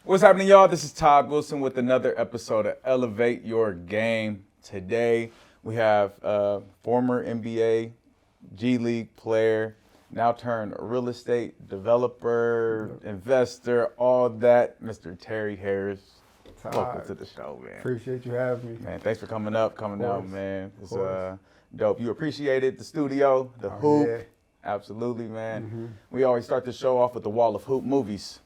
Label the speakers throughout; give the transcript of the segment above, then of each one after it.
Speaker 1: What's happening, y'all? This is Todd Wilson with another episode of Elevate Your Game. Today, we have former NBA G League player, now turned real estate developer, investor, all that, Mr. Terry Harris.
Speaker 2: Todd,
Speaker 1: Welcome to the show, man.
Speaker 2: appreciate you having me.
Speaker 1: Man, thanks for coming out, man. It's
Speaker 2: course.
Speaker 1: dope. You appreciated the studio, the hoop.
Speaker 2: Yeah.
Speaker 1: Absolutely, man. We always start the show off with the wall of hoop movies.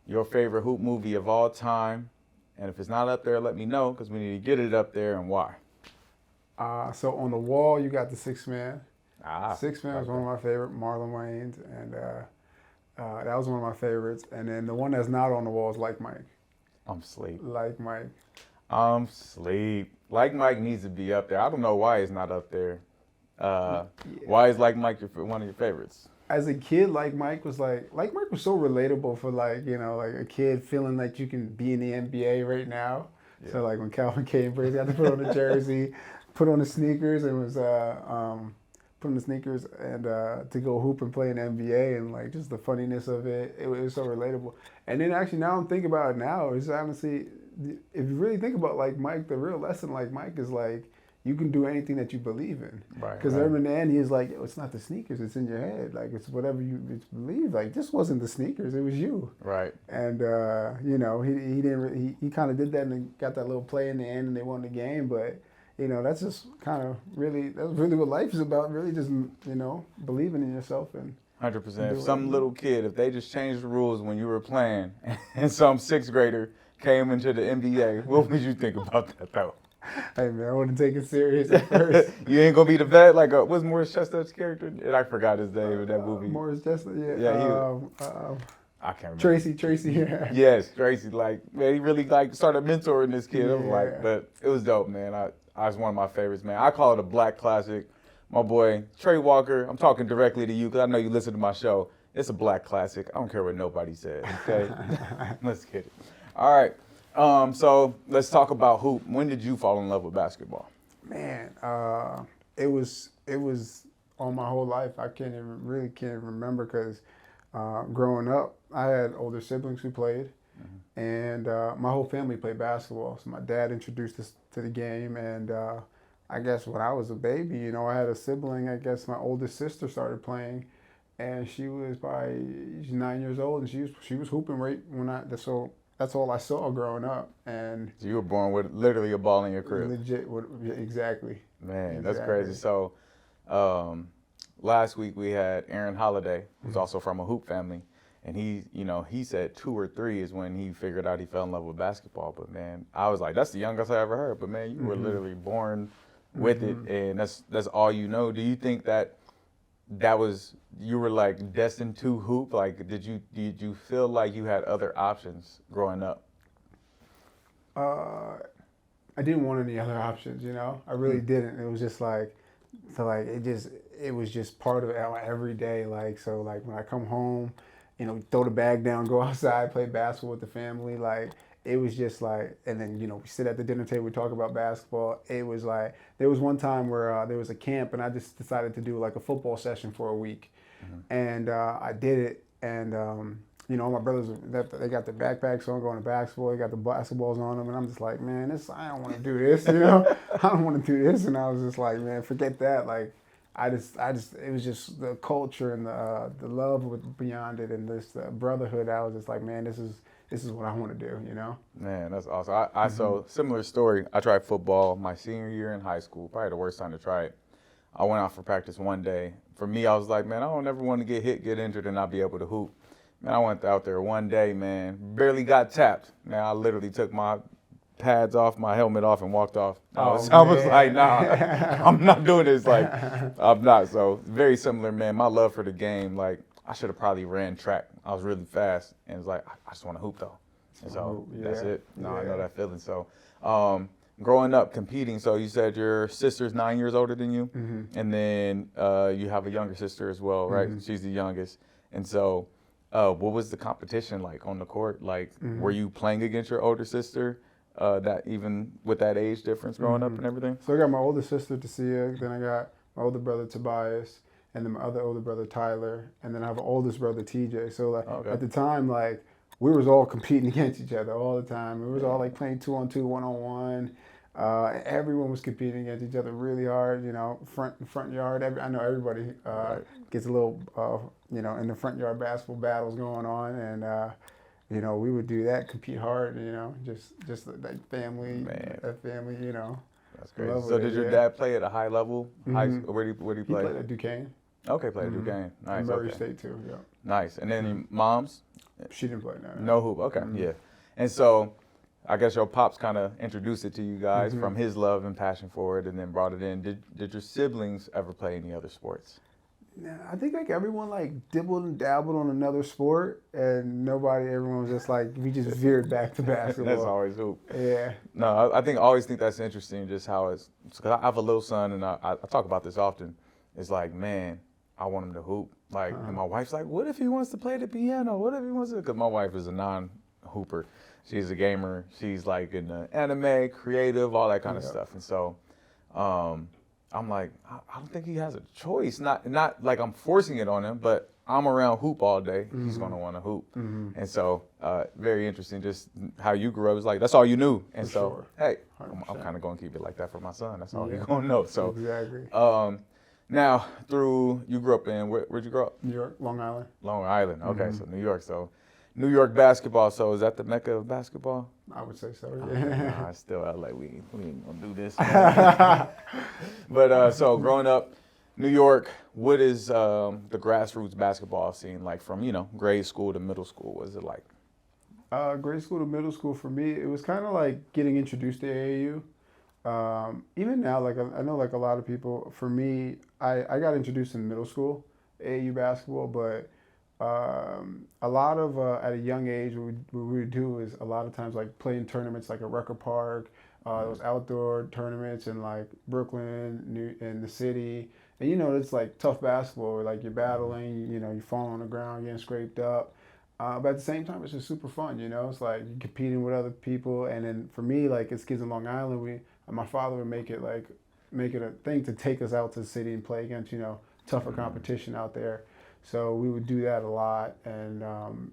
Speaker 1: Your favorite hoop movie of all time. And if it's not up there, let me know, because we need to get it up there, and why.
Speaker 2: So on the wall, you got the Six Man. Six Man
Speaker 1: like
Speaker 2: was one of my favorite, Marlon Wayans, and that was one of my favorites. And then the one that's not on the wall is Like Mike.
Speaker 1: I'm sleep.
Speaker 2: Like Mike.
Speaker 1: I'm sleep. Like Mike needs to be up there. I don't know why it's not up there. Why is Like Mike one of your favorites?
Speaker 2: As a kid, Like Mike was so relatable for like a kid feeling like you can be in the NBA right now. Yeah. So like when Calvin Cambridge had to put on the jersey, put on the sneakers, and was put on the sneakers and to go hoop and play in the NBA, and like just the funniness of it. It was so relatable. And then actually now I'm thinking about it now. It's honestly, if you really think about Like Mike, the real lesson Like Mike is like, you can do anything that you believe in. Because in the end, he's like, it's not the sneakers, it's in your head. Like, it's whatever you believe. Like, this wasn't the sneakers, it was you.
Speaker 1: Right.
Speaker 2: And, he kind of did that and got that little play in the end and they won the game. But, that's just that's really what life is about. Really just, believing in yourself. And
Speaker 1: 100%. If some little kid, if they just changed the rules when you were playing and some sixth grader came into the NBA, what would you think about that, though?
Speaker 2: Hey man, I want to take it serious at first.
Speaker 1: You ain't gonna be the vet like what's Morris Chestnut's character? And I forgot his name in that movie.
Speaker 2: Morris Chestnut, yeah.
Speaker 1: Yeah, I can't remember.
Speaker 2: Tracy, yeah.
Speaker 1: Yes, Tracy. Like, man, he really started mentoring this kid. Yeah. But it was dope, man. I was one of my favorites, man. I call it a black classic. My boy Trey Walker. I'm talking directly to you because I know you listen to my show. It's a black classic. I don't care what nobody says. Okay, let's get it. All right. So let's talk about hoop. When did you fall in love with basketball?
Speaker 2: Man, it was all my whole life. I can't even remember because growing up, I had older siblings who played, and my whole family played basketball. So my dad introduced us to the game, and I guess when I was a baby, I had a sibling. I guess my oldest sister started playing, and she's 9 years old, and she was hooping right when that's all I saw growing up. And
Speaker 1: so you were born with literally a ball in your crib.
Speaker 2: Legit, exactly.
Speaker 1: Man, that's crazy. So last week we had Aaron Holiday, who's also from a hoop family, and he said 2 or 3 is when he figured out he fell in love with basketball. But man, I was like, that's the youngest I ever heard. But man, you were literally born with it, and that's all you know. Do you think that was you were like destined to hoop? Like, did you feel like you had other options growing up?
Speaker 2: I didn't want any other options, I really didn't. It was just like, it was just part of every day. Like, so like when I come home, throw the bag down, go outside, play basketball with the family. Like, it was just like, and then, we sit at the dinner table, we talk about basketball. It was like, there was one time where there was a camp and I just decided to do like a football session for a week. And I did it. And, all my brothers, they got their backpacks on going to basketball. They got the basketballs on them. And I'm just like, man, I don't want to do this, I don't want to do this. And I was just like, man, forget that. Like, it was just the culture and the love beyond it and this brotherhood. I was just like, man, this is what I want to do,
Speaker 1: Man, that's awesome. So similar story. I tried football my senior year in high school, probably the worst time to try it. I went out for practice one day. For me, I was like, man, I don't ever want to get hit, get injured, and not be able to hoop. Man, I went out there one day, man, barely got tapped. Man, I literally took my pads off, my helmet off, and walked off. I was like, nah, I'm not doing this. Like, I'm not. So very similar, man. My love for the game, like, I should have probably ran track. I was really fast, and it's like, I just want to hoop, though. And so that's it. No, I know that feeling. So growing up, competing, so you said your sister's 9 years older than you, and then you have a younger sister as well, right? She's the youngest. And so what was the competition like on the court? Like, were you playing against your older sister? That even with that age difference growing up and everything?
Speaker 2: So I got my older sister, Tasia, then I got my older brother, Tobias, and then my other older brother, Tyler, and then I have an oldest brother, TJ. So like, at the time, like, we was all competing against each other all the time. It was all like playing 2-on-2, 1-on-1. Everyone was competing against each other really hard. Front yard. I know everybody
Speaker 1: Right.
Speaker 2: gets a little in the front yard basketball battles going on, and we would do that, compete hard. Just like family,
Speaker 1: Man.
Speaker 2: that family.
Speaker 1: That's crazy.
Speaker 2: Love
Speaker 1: So
Speaker 2: it,
Speaker 1: did your
Speaker 2: yeah.
Speaker 1: dad play at a high level? Where do you
Speaker 2: He
Speaker 1: play?
Speaker 2: played at Duquesne,
Speaker 1: Okay, played at Duquesne. Nice.
Speaker 2: Murray
Speaker 1: Okay.
Speaker 2: State too. Yeah,
Speaker 1: Nice. And then your mom's?
Speaker 2: she didn't play now.
Speaker 1: No hoop. Okay, yeah. And so I guess your pops kind of introduced it to you guys from his love and passion for it, and then brought it in. Did your siblings ever play any other sports?
Speaker 2: Nah, I think like everyone like dibbled and dabbled on another sport, and everyone was just like we just veered back to basketball.
Speaker 1: That's always hoop.
Speaker 2: Yeah.
Speaker 1: No, I always think that's interesting, just how it's, because I have a little son, and I talk about this often. It's like, man, I want him to hoop. Like, and my wife's like, what if he wants to play the piano? What if he wants to? Because my wife is a non-hooper. She's a gamer. She's like in the anime, creative, all that kind of stuff. And so, I'm like, I don't think he has a choice. Not like I'm forcing it on him, but I'm around hoop all day. He's gonna want to hoop. And so, very interesting, just how you grew up. It's like that's all you knew. And
Speaker 2: For
Speaker 1: so,
Speaker 2: sure.
Speaker 1: hey, I'm kind of gonna keep it like that for my son. That's all he's
Speaker 2: Yeah.
Speaker 1: gonna know. So,
Speaker 2: Exactly.
Speaker 1: now you grew up in where'd you grow up?
Speaker 2: New York, Long Island.
Speaker 1: Long Island. Okay, so New York. So, New York basketball. So, is that the mecca of basketball?
Speaker 2: I would say so.
Speaker 1: Nah, still LA. We ain't gonna do this. But so growing up, New York, what is the grassroots basketball scene like from grade school to middle school? What is it like?
Speaker 2: Grade school to middle school for me, it was kind of like getting introduced to AAU. Even now, like I know, like a lot of people. For me, I got introduced in middle school, AAU basketball, but a lot of at a young age, what we would do is a lot of times like play in tournaments like at Rucker Park. Those outdoor tournaments in like Brooklyn, in the city, and it's like tough basketball where like you're battling, you fall on the ground, getting scraped up. But at the same time, it's just super fun, It's like you're competing with other people, and then for me, like as kids in Long Island, my father would make it a thing to take us out to the city and play against, tougher competition out there. So we would do that a lot and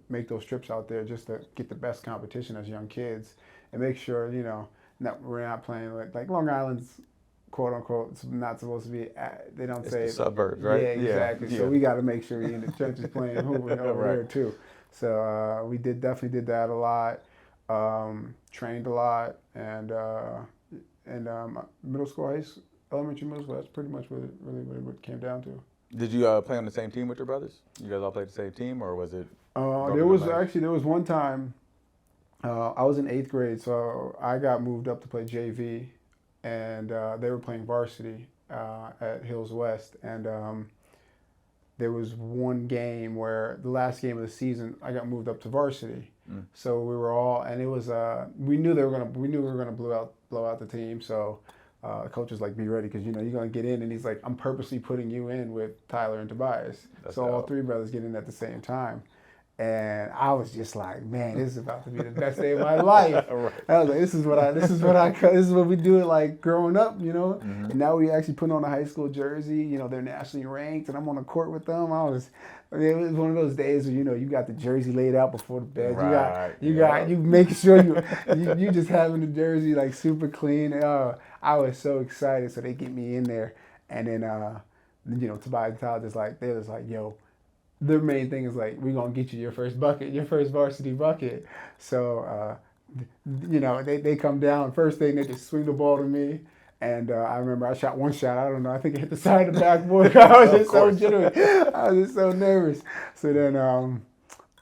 Speaker 2: make those trips out there just to get the best competition as young kids and make sure, we're not playing like Long Island's quote unquote it's not supposed to be. They don't
Speaker 1: It's
Speaker 2: say
Speaker 1: the suburbs, right?
Speaker 2: Yeah, exactly.
Speaker 1: Yeah.
Speaker 2: So we got to make sure we in the trenches playing hoop over
Speaker 1: Right.
Speaker 2: here too. So we definitely did that a lot. Trained a lot, and middle school, elementary, middle school. That's pretty much what it came down to.
Speaker 1: Did you play on the same team with your brothers? You guys all played the same team, or was it?
Speaker 2: There was one time. I was in 8th grade, so I got moved up to play JV, and they were playing varsity at Hills West, and there was one game where the last game of the season I got moved up to varsity. So we were all, and it was we knew we were gonna blow out the team. So the coach was like, "Be ready, because you're gonna get in." And he's like, "I'm purposely putting you in with Tyler and Tobias."
Speaker 1: That's
Speaker 2: so all
Speaker 1: dope.
Speaker 2: 3 brothers get in at the same time. And I was just like, man, this is about to be the best day of my life.
Speaker 1: Right.
Speaker 2: I was like, this is what we do it like growing up, And now we actually put on a high school jersey. They're nationally ranked, and I'm on the court with them. It was one of those days where you got the jersey laid out before the bed.
Speaker 1: Right.
Speaker 2: You make sure you just having the jersey like super clean. I was so excited. So they get me in there, and then Tobias and Tyler they was like, yo. Their main thing is like, we're going to get you your first bucket, your first varsity bucket. So, they come down. First thing, they just swing the ball to me. And I remember I shot one shot. I don't know. I think it hit the side of the backboard. I was just so jittery. I was just so nervous. So then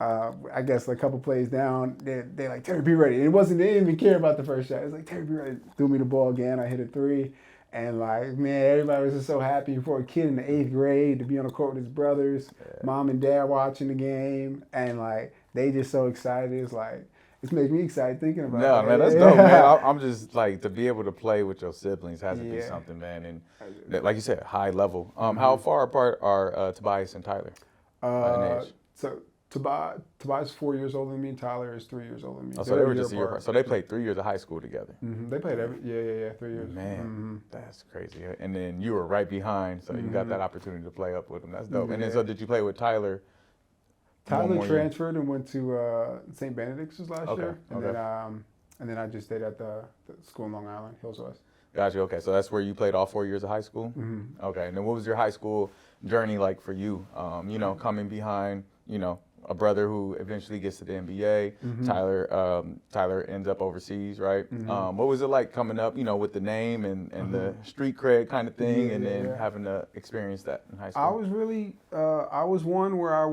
Speaker 2: I guess a couple plays down, they're like, Terry, be ready. And they didn't even care about the first shot. It was like, Terry, be ready. Threw me the ball again. I hit a 3. And like, man, everybody was just so happy for a kid in the 8th grade to be on the court with his brothers, mom and dad watching the game, and like they just so excited. It's like it's making me excited thinking about it.
Speaker 1: No, man, that's dope, man. I'm just like, to be able to play with your siblings has to be something, man. And like you said, high level. How far apart are Tobias and Tyler in age?
Speaker 2: So Tobias is 4 years older than me, and Tyler is 3 years older than me.
Speaker 1: Oh, so they were just a year apart. So they played 3 years of high school together.
Speaker 2: They played 3 years.
Speaker 1: Man, that's crazy. And then you were right behind, so you got that opportunity to play up with them. That's dope. And then so did you play with Tyler
Speaker 2: Tyler
Speaker 1: more year?
Speaker 2: transferred and went to St. Benedict's last
Speaker 1: Okay,
Speaker 2: year, and
Speaker 1: okay.
Speaker 2: then I just stayed at the school in Long Island, Hills West.
Speaker 1: Gotcha. Okay, so that's where you played all 4 years of high school.
Speaker 2: Mm-hmm.
Speaker 1: Okay, and then what was your high school journey like for you? Coming behind, a brother who eventually gets to the NBA.
Speaker 2: Mm-hmm.
Speaker 1: Tyler ends up overseas, right?
Speaker 2: Mm-hmm.
Speaker 1: What was it like coming up, with the name and the street cred kind of thing,
Speaker 2: Yeah,
Speaker 1: and
Speaker 2: yeah,
Speaker 1: then
Speaker 2: yeah.
Speaker 1: having to experience that in high
Speaker 2: I
Speaker 1: school?
Speaker 2: was really, I was one where I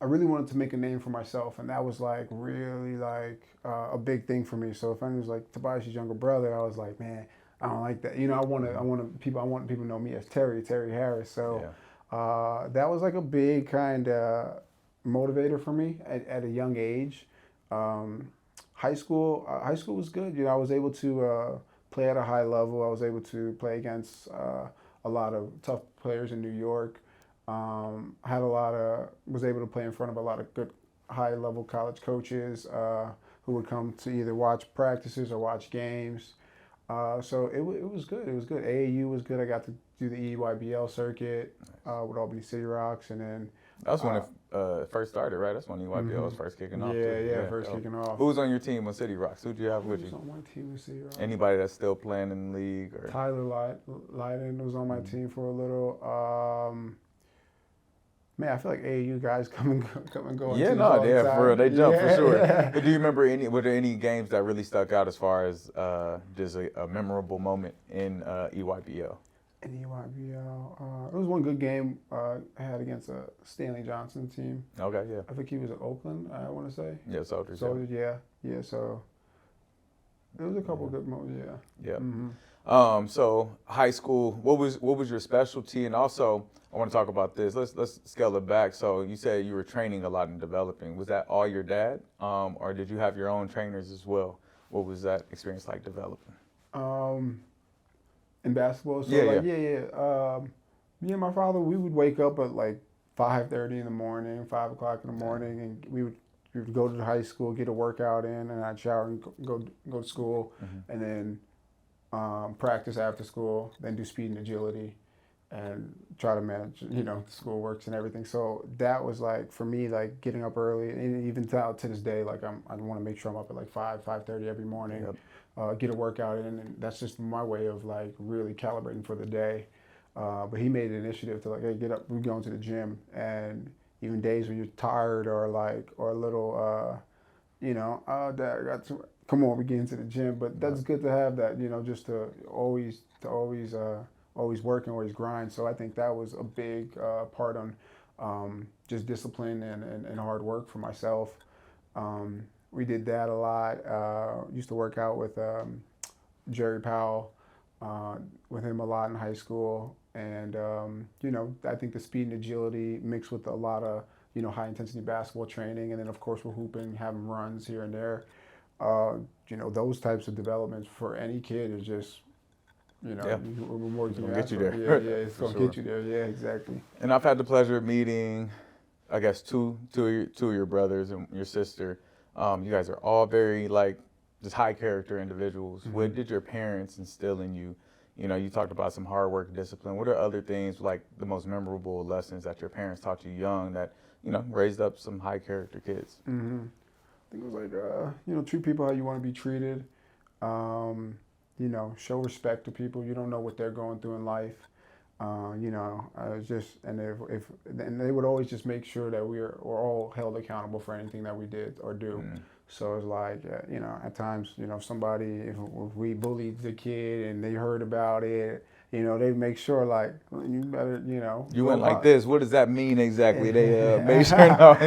Speaker 2: really wanted to make a name for myself, and that was like really like a big thing for me. So if anyone was like Tobias' younger brother, I was like, man, I don't like that. I want people to know me as Terry Harris. So
Speaker 1: Yeah.
Speaker 2: that was like a big kind of motivator for me at a young age. High school was good. I was able to play at a high level. I was able to play against a lot of tough players in New York. Was able to play in front of a lot of good high level college coaches who would come to either watch practices or watch games. So it was good. It was good. AAU was good. I got to do the EYBL circuit with Albany City Rocks, and then
Speaker 1: That's when it first started, right? That's when EYBL was
Speaker 2: mhm.
Speaker 1: first kicking off.
Speaker 2: Yeah,
Speaker 1: Too.
Speaker 2: yeah, first kicking off.
Speaker 1: Who was on your team on City Rocks? Who'd you have
Speaker 2: Who
Speaker 1: with
Speaker 2: was
Speaker 1: you?
Speaker 2: on my team with City Rocks?
Speaker 1: Anybody that's still playing in the league? Or
Speaker 2: Tyler Lydon was on my team for a little. Man, I feel like AAU guys come and go on
Speaker 1: Yeah,
Speaker 2: teams
Speaker 1: no,
Speaker 2: all the
Speaker 1: yeah,
Speaker 2: time.
Speaker 1: for real, they jump for
Speaker 2: Yeah,
Speaker 1: sure.
Speaker 2: yeah.
Speaker 1: But do you remember were there any games that really stuck out as far as just a memorable moment in EYBL?
Speaker 2: In EYBL, it was one good game I had against a Stanley Johnson team.
Speaker 1: Okay, yeah.
Speaker 2: I think he was at Oakland, I want to say.
Speaker 1: Yeah, Soldiers.
Speaker 2: Soldiers, yeah. So there was a couple good moments, yeah.
Speaker 1: Yeah.
Speaker 2: Mm-hmm.
Speaker 1: So high school, what was your specialty? And also, I want to talk about this. Let's scale it back. So you said you were training a lot and developing. Was that all your dad, or did you have your own trainers as well? What was that experience like developing?
Speaker 2: In basketball, so
Speaker 1: Yeah.
Speaker 2: me and my father, we would wake up at like 5:30 in the morning, 5 o'clock in the morning, and we would go to the high school, get a workout in, and I'd shower and go to school, and then practice after school, then do speed and agility, and try to manage, the school works and everything. So that was like for me, like getting up early, and even to this day, like I want to make sure I'm up at like 5:30 every morning, get a workout in, and that's just my way of like really calibrating for the day. But he made an initiative to like, hey, get up, we're going to the gym, and even days when you're tired or a little, Dad, I got to come on, we get into the gym. But that's good to have that, just to always work and always grind. So I think that was a big part on just discipline and hard work for myself. We did that a lot. Used to work out with Jerry Powell, with him a lot in high school. And, I think the speed and agility mixed with a lot of, high intensity basketball training. And then, of course, we're hooping, having runs here and there. Those types of developments for any kid is just, we're more
Speaker 1: It's gonna get you there.
Speaker 2: Yeah, it's
Speaker 1: For
Speaker 2: going to
Speaker 1: sure.
Speaker 2: get you there. Yeah, exactly.
Speaker 1: And I've had the pleasure of meeting, I guess, two of your brothers and your sister. You guys are all very just high character individuals.
Speaker 2: Mm-hmm.
Speaker 1: What did your parents instill in you? You talked about some hard work, discipline. What are other things like the most memorable lessons that your parents taught you young that raised up some high character kids?
Speaker 2: Mm-hmm. I think it was like, treat people how you want to be treated. Show respect to people. You don't know what they're going through in life. And they would always just make sure that we're all held accountable for anything that we did or do.
Speaker 1: Mm.
Speaker 2: So it's like, at times, if we bullied the kid and they heard about it, they make sure like, you better,
Speaker 1: You went like
Speaker 2: out.
Speaker 1: this. What does that mean exactly? They made sure no.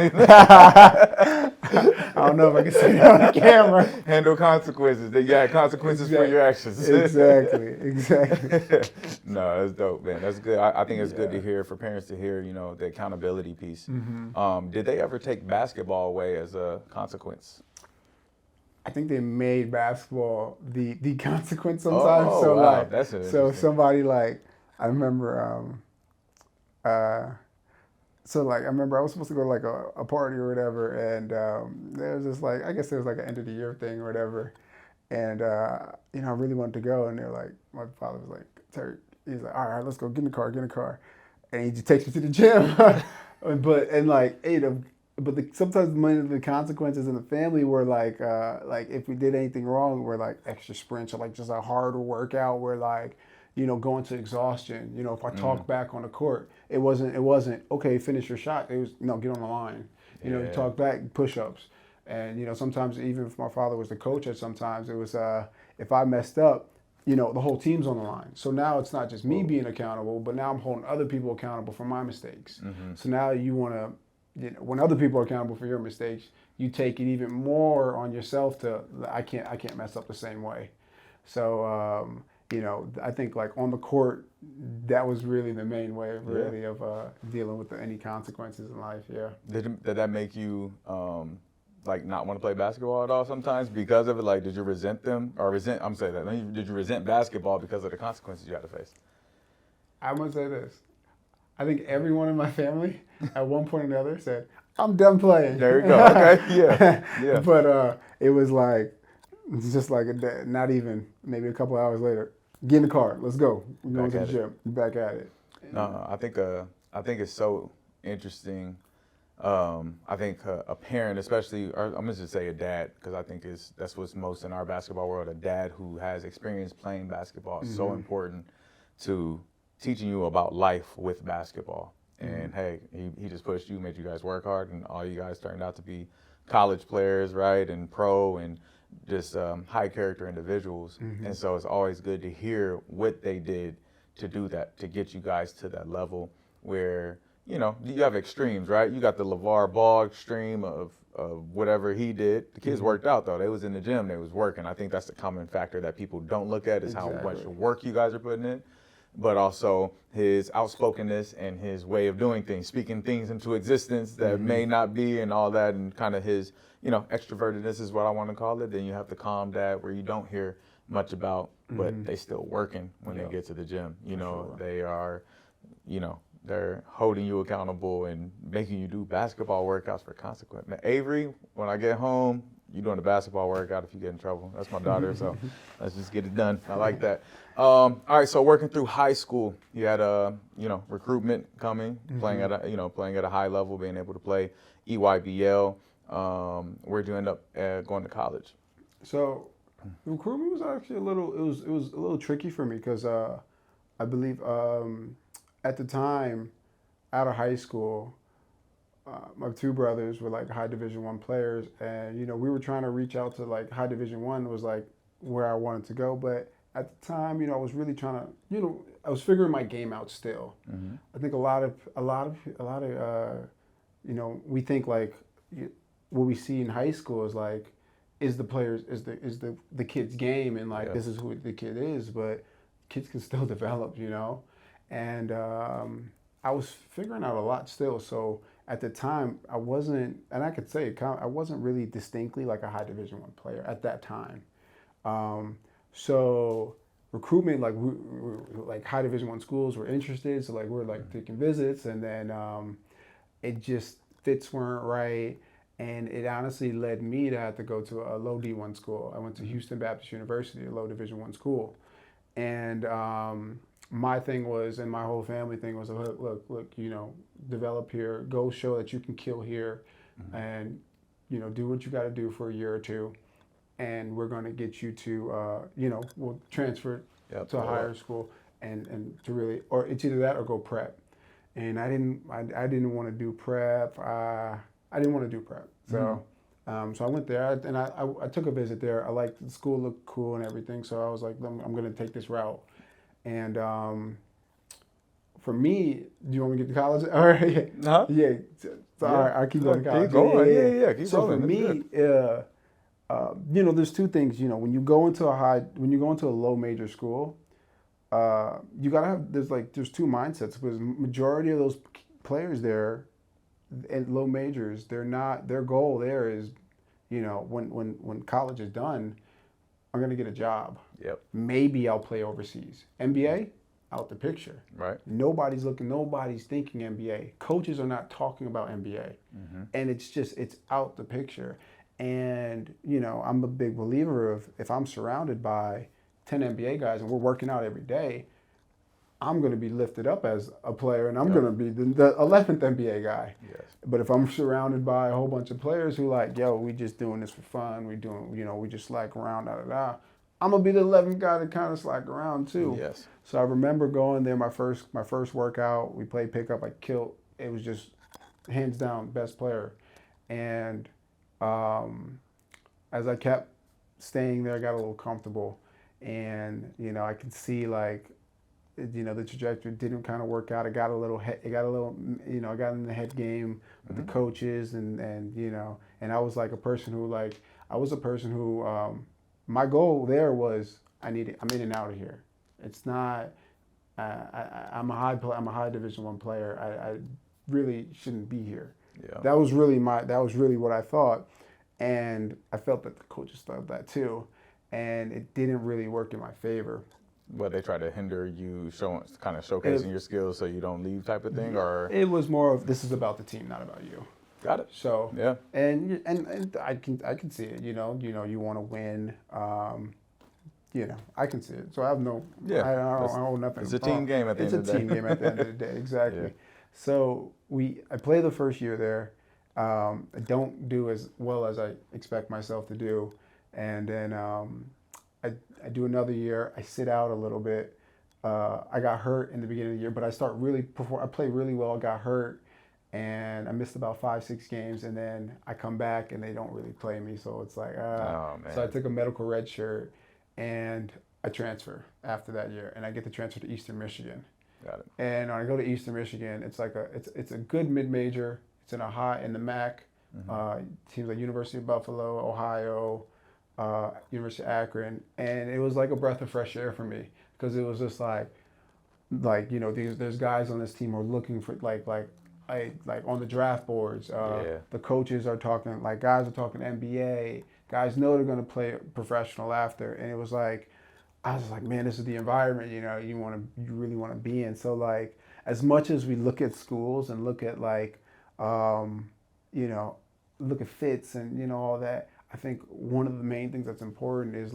Speaker 2: I don't know if I can say that on the camera.
Speaker 1: Handle consequences. You got consequences for your actions.
Speaker 2: Exactly.
Speaker 1: No, that's dope, man. That's good. I think it's good to hear for parents to hear, the accountability piece.
Speaker 2: Mm-hmm.
Speaker 1: Did they ever take basketball away as a consequence?
Speaker 2: I think they made basketball the consequence sometimes.
Speaker 1: Oh,
Speaker 2: so
Speaker 1: wow.
Speaker 2: like,
Speaker 1: That's
Speaker 2: so
Speaker 1: interesting.
Speaker 2: somebody like, I remember I was supposed to go to like a party or whatever, and there was just like, I guess it was like an end of the year thing or whatever, and I really wanted to go, and they're like, my father was like, Terry, he's like, all right, let's go, get in the car, and he just takes me to the gym. But and like but sometimes the consequences in the family were like if we did anything wrong, were like extra sprints or like just a harder workout where like going to exhaustion. If I
Speaker 1: Mm,
Speaker 2: talk back on the court, it wasn't okay. Finish your shot. It was no, get on the line. You
Speaker 1: yeah.
Speaker 2: talk back, push ups, and sometimes even if my father was the coach, at sometimes it was if I messed up. The whole team's on the line. So now it's not just me
Speaker 1: Whoa.
Speaker 2: being accountable, but now I'm holding other people accountable for my mistakes.
Speaker 1: Hmm.
Speaker 2: So now you want to, when other people are accountable for your mistakes, you take it even more on yourself to I can't mess up the same way. So I think like on the court, that was really the main way of
Speaker 1: Yeah.
Speaker 2: really of dealing with any consequences in life. Yeah.
Speaker 1: Did that make you like not want to play basketball at all sometimes because of it? Like, did you resent them or resent? I'm saying that. Did you resent basketball because of the consequences you had to face?
Speaker 2: I'm gonna say this. I think everyone in my family at one point or another said, "I'm done playing."
Speaker 1: There you go. Okay. Yeah. Yeah.
Speaker 2: But it was like just like not even maybe a couple hours later. Get in the car. Let's go. We're going
Speaker 1: Back
Speaker 2: to the
Speaker 1: at it.
Speaker 2: gym. Back at it.
Speaker 1: No, I think it's so interesting. I think a parent, especially, or I'm gonna just say a dad, because I think that's what's most in our basketball world. A dad who has experience playing basketball is so important to teaching you about life with basketball. And hey, he just pushed you, made you guys work hard, and all you guys turned out to be college players, right, and pro, and just high character individuals. And so it's always good to hear what they did to do that, to get you guys to that level where you have extremes, right? You got the LeVar Ball extreme of whatever he did. The kids worked out though; they was in the gym, they was working. I think that's the common factor that people don't look at is how much
Speaker 2: Exactly.
Speaker 1: work you guys are putting in, but also his outspokenness and his way of doing things, speaking things into existence that may not be, and all that, and kind of his extrovertedness is what I want to call it. Then you have the calm dad where you don't hear much about, but they still working when they get to the gym.
Speaker 2: Sure.
Speaker 1: They are, they're holding you accountable and making you do basketball workouts for consequence. Now, Avery, when I get home, you doing a basketball workout if you get in trouble. That's my daughter, so let's just get it done. I like that. All right, so working through high school, you had recruitment coming, playing at a high level, being able to play EYBL. Where'd you end up going to college?
Speaker 2: So recruitment was actually it was a little tricky for me because I believe at the time out of high school, my two brothers were like high Division I players, and we were trying to reach out to like high Division I was like where I wanted to go, but at the time, I was really trying to, I was figuring my game out still. I think a lot of we think like what we see in high school is like is the kid's game, and like
Speaker 1: Yeah.
Speaker 2: this is who the kid is, but kids can still develop, and I was figuring out a lot still. So at the time, I wasn't, and I could say I wasn't really distinctly like a high Division I player at that time. So recruitment, like like high Division I schools were interested, so like we're like taking visits, and then it just fits weren't right, and it honestly led me to have to go to a low D1 school. I went to Houston Baptist University, a low Division I school, and my thing was, and my whole family thing was, look, develop here, go show that you can kill here, and do what you got to do for a year or two, and we're going to get you to, we'll transfer
Speaker 1: Yep.
Speaker 2: to a higher school, and to really, or it's either that or go prep. And I didn't want to do prep. I didn't want to do prep. So, so I went there, and I took a visit there. I liked the school, looked cool and everything. So I was like, I'm going to take this route. And for me, do you want me to get to college? All right,
Speaker 1: Huh?
Speaker 2: yeah. So, all right, I'll keep going to college.
Speaker 1: Keep going. Yeah. Keep
Speaker 2: So
Speaker 1: rolling.
Speaker 2: for me, there's two things. When you go into a low major school, you gotta have there's two mindsets, because majority of those players there at low majors, their goal there is, when college is done, I'm gonna get a job.
Speaker 1: Yep.
Speaker 2: Maybe I'll play overseas. NBA, out the picture.
Speaker 1: Right.
Speaker 2: Nobody's thinking NBA. Coaches are not talking about NBA. And it's out the picture. And, I'm a big believer of, if I'm surrounded by 10 NBA guys and we're working out every day, I'm going to be lifted up as a player, and I'm
Speaker 1: Yep.
Speaker 2: going to be the 11th NBA guy.
Speaker 1: Yes.
Speaker 2: But if I'm surrounded by a whole bunch of players who like, yo, we just doing this for fun, we doing, we just slack around, da da da. I'm gonna be the 11th guy to kind of slack around too.
Speaker 1: Yes.
Speaker 2: So I remember going there my first workout. We played pickup. I killed. It was just hands down best player, and as I kept staying there, I got a little comfortable, and I could see like the trajectory didn't kind of work out. I got in the head game with the coaches and I was like a person who my goal there was I'm in and out of here. It's not, I'm a high Division I player. I really shouldn't be here.
Speaker 1: Yeah.
Speaker 2: That was really what I thought. And I felt that the coaches thought that too. And it didn't really work in my favor.
Speaker 1: But they try to hinder you kind of showcasing your skills so you don't leave type of thing, or
Speaker 2: it was more of this is about the team, not about you.
Speaker 1: Got it.
Speaker 2: So
Speaker 1: yeah,
Speaker 2: and I can see it. You want to win. I can see it. So I have no.
Speaker 1: Yeah.
Speaker 2: I don't nothing.
Speaker 1: It's a team game at the end of the day.
Speaker 2: It's a team game at the end of the day. Exactly.
Speaker 1: Yeah.
Speaker 2: So I play the first year there. I don't do as well as I expect myself to do, and then I do another year. I sit out a little bit. I got hurt in the beginning of the year, but I play really well. I got hurt, and I missed about 5-6 games, and then I come back and they don't really play me. So it's like,
Speaker 1: oh, man.
Speaker 2: So I took a medical red shirt, and I transfer after that year, and I get to transfer to Eastern Michigan.
Speaker 1: Got it.
Speaker 2: And when I go to Eastern Michigan, it's a good mid major. It's in the MAC. Teams like University of Buffalo, Ohio, University of Akron, and it was like a breath of fresh air for me because it was just like there's guys on this team who are looking for like on the draft boards. The coaches are talking guys are talking NBA. Guys know they're going to play professional after, and it was like I was like, man, this is the environment you really want to be in. So like as much as we look at schools and look at look at fits and all that. I think one of the main things that's important is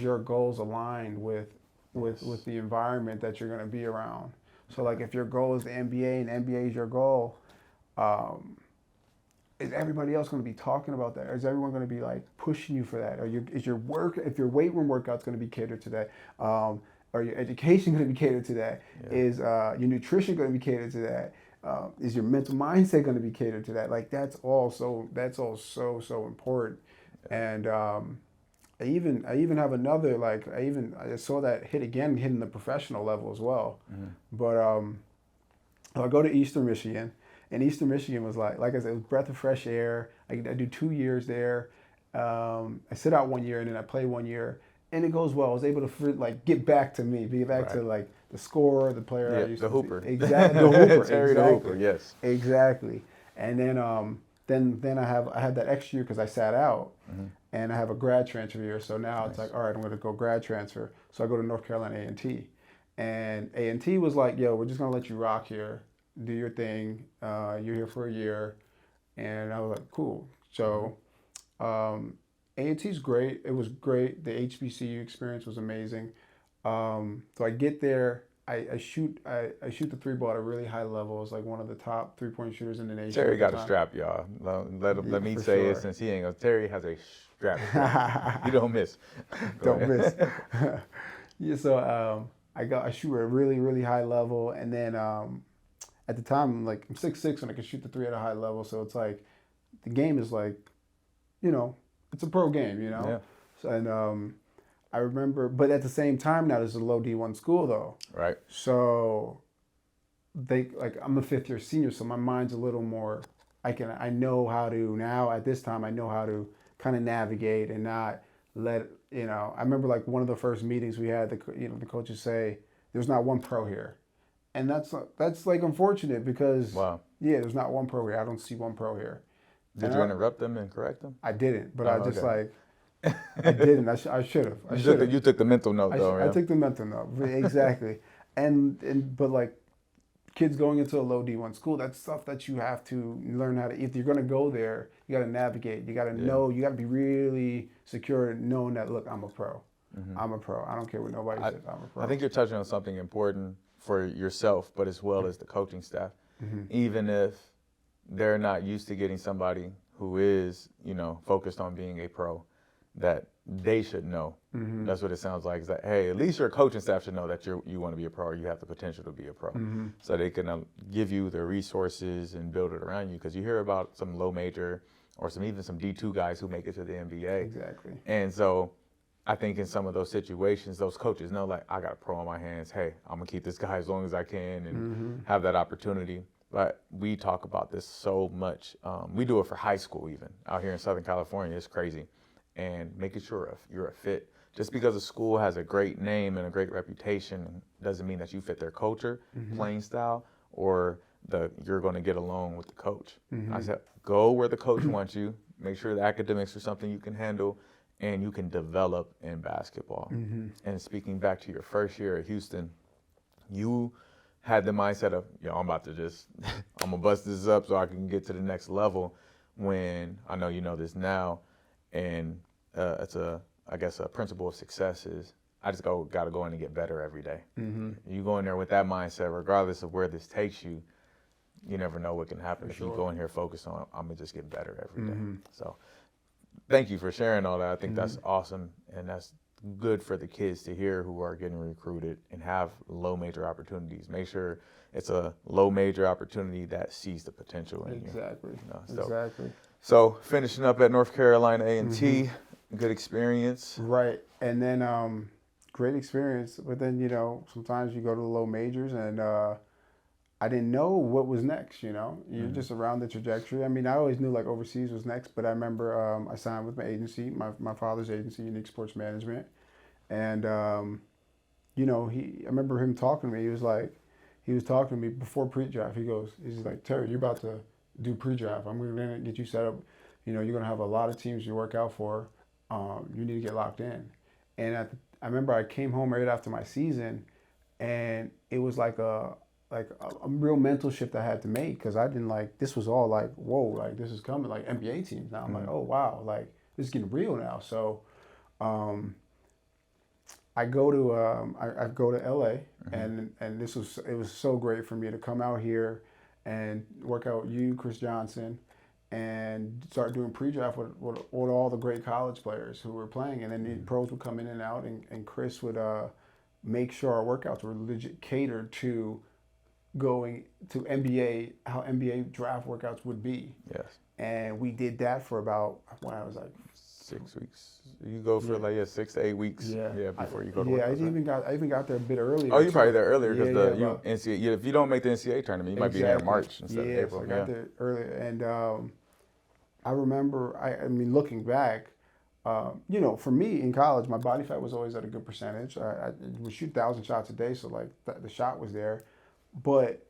Speaker 2: your goals aligned with the environment that you're going to be around. So like if your goal is the NBA and NBA is your goal, is everybody else going to be talking about that? Or is everyone going to be like pushing you for that? Or if your weight room workout's going to be catered to that? Or your education going to be catered to that? Yeah. Is your nutrition going to be catered to that? Is your mental mindset going to be catered to that? Like that's all so important. Yeah. And I even have another I saw that hitting the professional level as well. But I go to Eastern Michigan, and Eastern Michigan was like I said, it was breath of fresh air. I do 2 years there. I sit out 1 year and then I play 1 year, and it goes well. I was able to get back to the scorer, the player I used
Speaker 1: the
Speaker 2: to
Speaker 1: hooper.
Speaker 2: Exactly, the hooper.
Speaker 1: Terry
Speaker 2: exactly.
Speaker 1: The hooper, yes.
Speaker 2: Exactly. And then I had that extra year because I sat out, and I have a grad transfer year. So now It's like, all right, I'm going to go grad transfer. So I go to North Carolina A&T, and A&T was like, yo, we're just going to let you rock here, do your thing. You're here for a year, and I was like, cool. So A&T's great. It was great. The HBCU experience was amazing. So I get there, I shoot the three ball at a really high level. It's like one of the top 3-point shooters in the nation.
Speaker 1: Terry got a strap, y'all. Let me say it since he ain't. Terry has a strap. You don't miss.
Speaker 2: Don't miss. Yeah. So I shoot at a really really high level, and then at the time I'm 6'6" and I can shoot the three at a high level. So it's like the game is it's a pro game,
Speaker 1: Yeah.
Speaker 2: So, and I remember, but at the same time now, there's a low D1 school though.
Speaker 1: Right.
Speaker 2: So I'm a 5th year senior, so my mind's a little more. I know how to now at this time. I know how to kind of navigate and not let I remember one of the first meetings we had. The coaches say there's not one pro here, and that's unfortunate because there's not one pro here. I don't see one pro here.
Speaker 1: Did you interrupt them and correct them?
Speaker 2: I didn't, but I just I didn't. I should have.
Speaker 1: You took the mental note, though.
Speaker 2: I took the mental note, exactly. But kids going into a low D1 school, that's stuff that you have to learn how to. If you're going to go there, you got to navigate. You got to know. You got to be really secure in knowing that. Look, I'm a pro. I'm a pro. I don't care what nobody says. I'm a pro.
Speaker 1: I think you're touching on something important for yourself, but as well as the coaching staff. Even if they're not used to getting somebody who is, focused on being a pro, that they should know. That's what it sounds like. Is that, hey, at least your coaching staff should know that you want to be a pro, or you have the potential to be a pro, so they can give you the resources and build it around you. Because you hear about some low major or even some D2 guys who make it to the NBA.
Speaker 2: Exactly.
Speaker 1: And so I think in some of those situations, those coaches know, like, I got a pro on my hands. Hey, I'm gonna keep this guy as long as I can and have that opportunity. But we talk about this so much. We do it for high school, even out here in Southern California. It's crazy. And making sure you're a fit. Just because a school has a great name and a great reputation doesn't mean that you fit their culture, playing style, or you're going to get along with the coach. I said, go where the coach wants you. Make sure the academics are something you can handle and you can develop in basketball. And speaking back to your first year at Houston, you had the mindset of, I'm about to I'm going to bust this up so I can get to the next level, when I know you know this now. And it's I guess a principle of success is I just got to go in and get better every day. You go in there with that mindset, regardless of where this takes you, you never know what can happen if you go in here focused on, I'm going to just get better every day. So thank you for sharing all that. I think that's awesome. And that's good for the kids to hear who are getting recruited and have low major opportunities. Make sure it's a low major opportunity that sees the potential in
Speaker 2: Exactly.
Speaker 1: you.
Speaker 2: Exactly.
Speaker 1: So finishing up at North Carolina A&T, good experience.
Speaker 2: Right. And then great experience. But then, sometimes you go to the low majors and I didn't know what was next, You're just around the trajectory. I mean, I always knew like overseas was next, but I remember I signed with my agency, my father's agency, Unique Sports Management. And, I remember him talking to me. He was talking to me before pre-draft. He's like, Terry, you're about to do pre-draft. I'm going to get you set up. You're going to have a lot of teams you work out for. You need to get locked in. And I remember I came home right after my season, and it was like a real mental shift I had to make, because I didn't this was all like, whoa, like this is coming, like NBA teams now. I'm like, oh wow, like this is getting real now. So I go to LA, and it was so great for me to come out here and work out Chris Johnson, and start doing pre-draft with all the great college players who were playing. And then the pros would come in and out, and Chris would make sure our workouts were legit catered to going to NBA, how NBA draft workouts would be.
Speaker 1: Yes.
Speaker 2: And we did that for about, when I was like
Speaker 1: 6 weeks. You go for 6 to 8 weeks.
Speaker 2: Yeah.
Speaker 1: Before you go to
Speaker 2: work.
Speaker 1: I
Speaker 2: even got there a bit earlier.
Speaker 1: Oh, you're probably there earlier because
Speaker 2: NCAA.
Speaker 1: If you don't make the NCAA tournament, you might be here in March instead of April.
Speaker 2: So I got there earlier, and I remember. I mean, looking back, for me in college, my body fat was always at a good percentage. I would shoot 1,000 shots a day, so the shot was there. But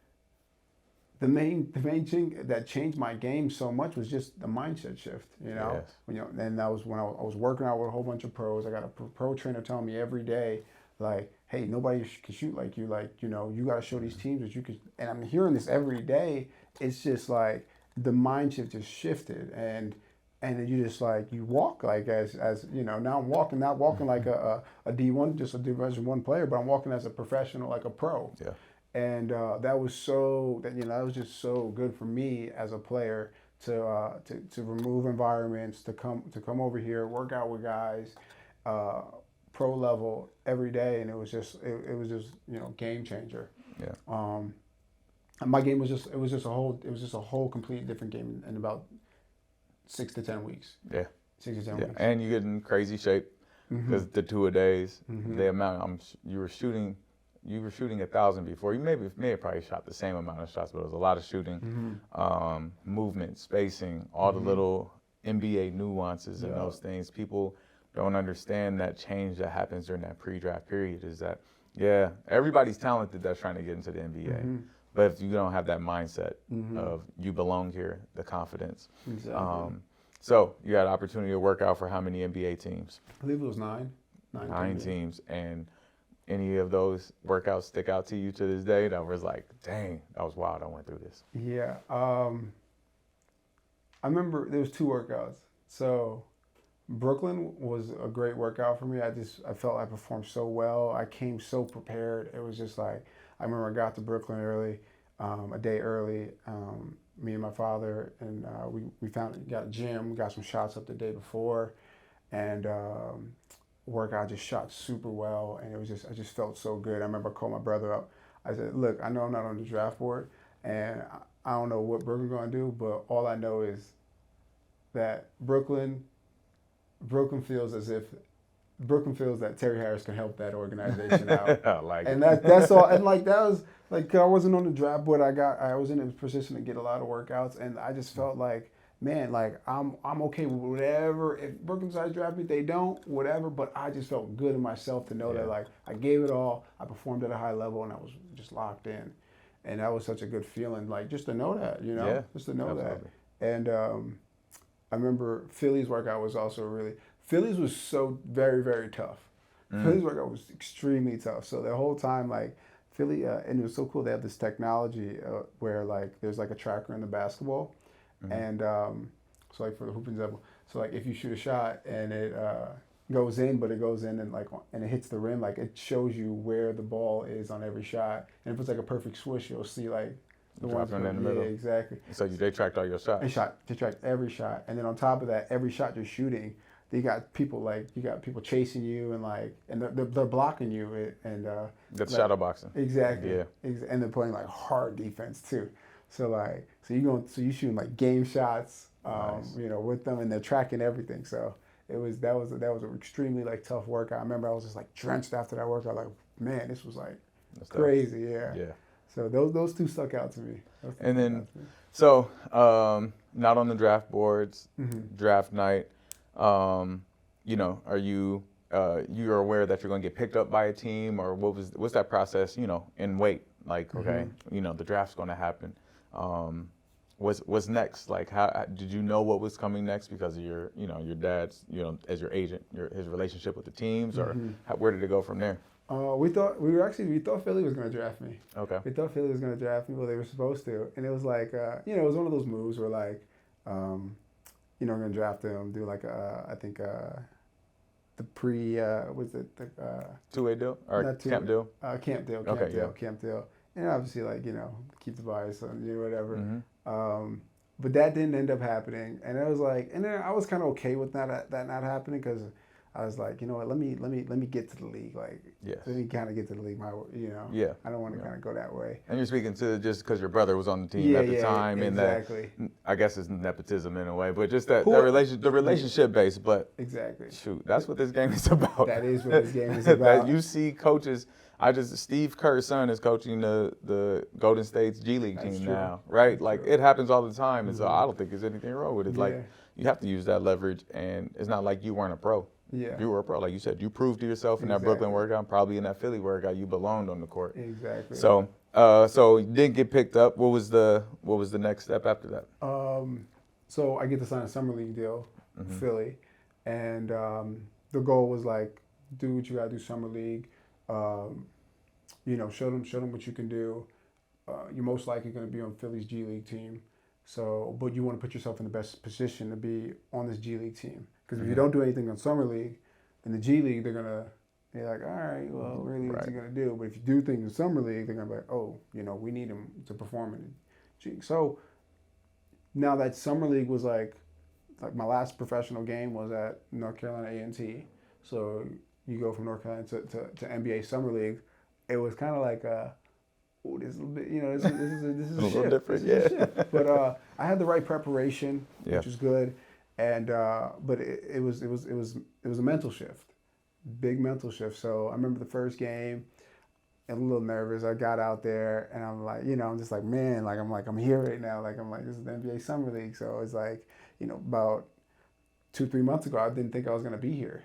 Speaker 2: the main thing that changed my game so much was just the mindset shift.
Speaker 1: Yes.
Speaker 2: And that was when I was working out with a whole bunch of pros. I got a pro trainer telling me every day, like, hey, nobody can shoot like you. Like, you got to show these teams that you can. And I'm hearing this every day. It's just like the mind shift just shifted, and then you just you walk as now I'm walking, not walking like a D1, just a Division I player, but I'm walking as a professional, like a pro.
Speaker 1: Yeah.
Speaker 2: And that was just so good for me as a player to remove environments, to come over here, work out with guys, pro level every day, and it was just game changer.
Speaker 1: Yeah.
Speaker 2: And my game was just a whole complete different game in about 6 to 10 weeks.
Speaker 1: Yeah.
Speaker 2: 6 to 10 weeks.
Speaker 1: And you get in crazy shape because the 2-a-days, the amount you were shooting 1,000 before. You may have probably shot the same amount of shots, but it was a lot of shooting, movement, spacing, all the little NBA nuances and those things. People don't understand that change that happens during that pre-draft period. Is that everybody's talented that's trying to get into the NBA, but if you don't have that mindset of you belong here, the confidence.
Speaker 2: Exactly.
Speaker 1: So you had an opportunity to work out for how many NBA teams?
Speaker 2: I believe it was 9.
Speaker 1: 9 teams. And any of those workouts stick out to you to this day that was like, dang, that was wild, I went through this?
Speaker 2: Yeah. I remember there was 2 workouts. So Brooklyn was a great workout for me. I felt I performed so well. I came so prepared. It was just like I remember I got to Brooklyn early, a day early. Me and my father and we got a gym. We got some shots up the day before, and workout just shot super well. And I just felt so good. I remember I called my brother up. I said, "Look, I know I'm not on the draft board, and I don't know what Brooklyn's gonna do, but all I know is that Brooklyn feels as if Brooklyn feels that Terry Harris can help that organization out."
Speaker 1: I like
Speaker 2: And
Speaker 1: it.
Speaker 2: that's all. And like that was like 'cause I wasn't on the draft board. I was in a position to get a lot of workouts, and I just felt like, man, like I'm okay with whatever. If Brooklyn decides to draft me, they don't, whatever. But I just felt good in myself to know
Speaker 1: Yeah.
Speaker 2: that like I gave it all. I performed at a high level, and I was just locked in. And that was such a good feeling, like just to know that,
Speaker 1: Yeah,
Speaker 2: just to know
Speaker 1: absolutely.
Speaker 2: that. And I remember Philly's workout was also really. Philly's was so very very tough. Philly's workout was extremely tough. So the whole time, like Philly, and it was so cool. They have this technology where like there's like a tracker in the basketball, and so like for the hoop example, so like if you shoot a shot and it goes in, but it goes in and like and it hits the rim, like it shows you where the ball is on every shot. And if it's like a perfect swish, you'll see like the ones
Speaker 1: Dropping in the
Speaker 2: yeah,
Speaker 1: middle.
Speaker 2: exactly.
Speaker 1: So they tracked all your shots.
Speaker 2: They track every shot, and then on top of that, every shot you're shooting, you got people chasing you and they're blocking you and
Speaker 1: That's
Speaker 2: like,
Speaker 1: shadow boxing.
Speaker 2: exactly
Speaker 1: Yeah.
Speaker 2: And they're playing like hard defense too. So you shooting like game shots,
Speaker 1: Nice.
Speaker 2: with them, and they're tracking everything. So that was an extremely like tough workout. I remember I was just like drenched after that workout. Like, man, this was like
Speaker 1: That's tough.
Speaker 2: crazy. Yeah.
Speaker 1: Yeah.
Speaker 2: So those two stuck out to me.
Speaker 1: And then, so not on the draft boards, draft night. Are you you're aware that you're going to get picked up by a team, or what's that process? In wait, like okay, the draft's going to happen. What's next? Like, how did you know what was coming next because of your dad's as your agent, his relationship with the teams, or where did it go from there?
Speaker 2: We thought Philly was going to draft me.
Speaker 1: Okay.
Speaker 2: We thought Philly was going to draft me. Well, they were supposed to, and it was like, it was one of those moves where like, we're going to draft him, do like, I think, the was it the
Speaker 1: Two-way deal or
Speaker 2: not two,
Speaker 1: camp deal?
Speaker 2: Camp deal, camp deal, and obviously like keep the bias on whatever. But that didn't end up happening, and it was like, and then I was kind of okay with that not happening because I was like, you know what, let me get to the league, like,
Speaker 1: Yes.
Speaker 2: let me kind of get to the league,
Speaker 1: Yeah.
Speaker 2: I don't want to kind of go that way.
Speaker 1: And you're speaking to just because your brother was on the team at the time,
Speaker 2: exactly.
Speaker 1: and that I guess it's nepotism in a way, but just that
Speaker 2: Who-
Speaker 1: the relationship base. But
Speaker 2: Exactly.
Speaker 1: shoot, that's what this game is about.
Speaker 2: That is what this game is about.
Speaker 1: That you see coaches. Steve Kerr's son is coaching the Golden State's G League
Speaker 2: That's
Speaker 1: team
Speaker 2: true.
Speaker 1: now, right?
Speaker 2: That's
Speaker 1: like
Speaker 2: true.
Speaker 1: it happens all the time, and so I don't think there's anything wrong with it.
Speaker 2: Yeah.
Speaker 1: Like you have to use that leverage, and it's not like you weren't a pro.
Speaker 2: Yeah.
Speaker 1: You were a pro, like you said. You proved to yourself in that Brooklyn workout, probably in that Philly workout, you belonged on the court.
Speaker 2: Exactly.
Speaker 1: So, you didn't get picked up. What was the next step after that?
Speaker 2: So I get to sign a summer league deal with Philly, and the goal was like, do what you gotta do summer league. Show them what you can do. You're most likely going to be on Philly's G League team. So, but you want to put yourself in the best position to be on this G League team. Because if you don't do anything on summer league, in the G League they're like, all right, well, really, what's he gonna do? But if you do things in summer league, they're gonna be like, oh, we need him to perform in the G. So now that summer league was like my last professional game was at North Carolina A&T. So you go from North Carolina to NBA summer league. It was kind of like this is a bit, this is a
Speaker 1: little
Speaker 2: shift.
Speaker 1: different,
Speaker 2: This is a shift. But I had the right preparation,
Speaker 1: Yeah.
Speaker 2: which was good, and but it was a mental shift, big mental shift. So I remember the first game, I'm a little nervous. I got out there, and I'm like, I'm just like, man, I'm here right now. I'm like, this is the NBA summer league. So it's like, about 2-3 months ago, I didn't think I was gonna be here.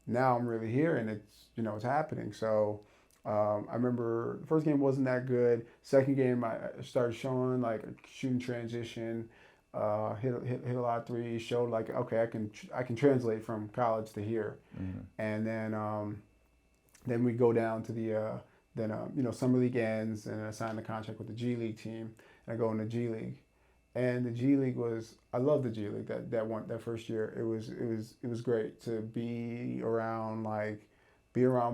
Speaker 2: Now I'm really here, and it's happening. So I remember the first game wasn't that good. Second game I started showing like shooting transition, hit a lot of threes. Showed like, okay, I can translate from college to here, and then we go down to the summer league ends, and I sign the contract with the G League team, and I go in the G League, And the G League I love the G League that first year. It was great to be around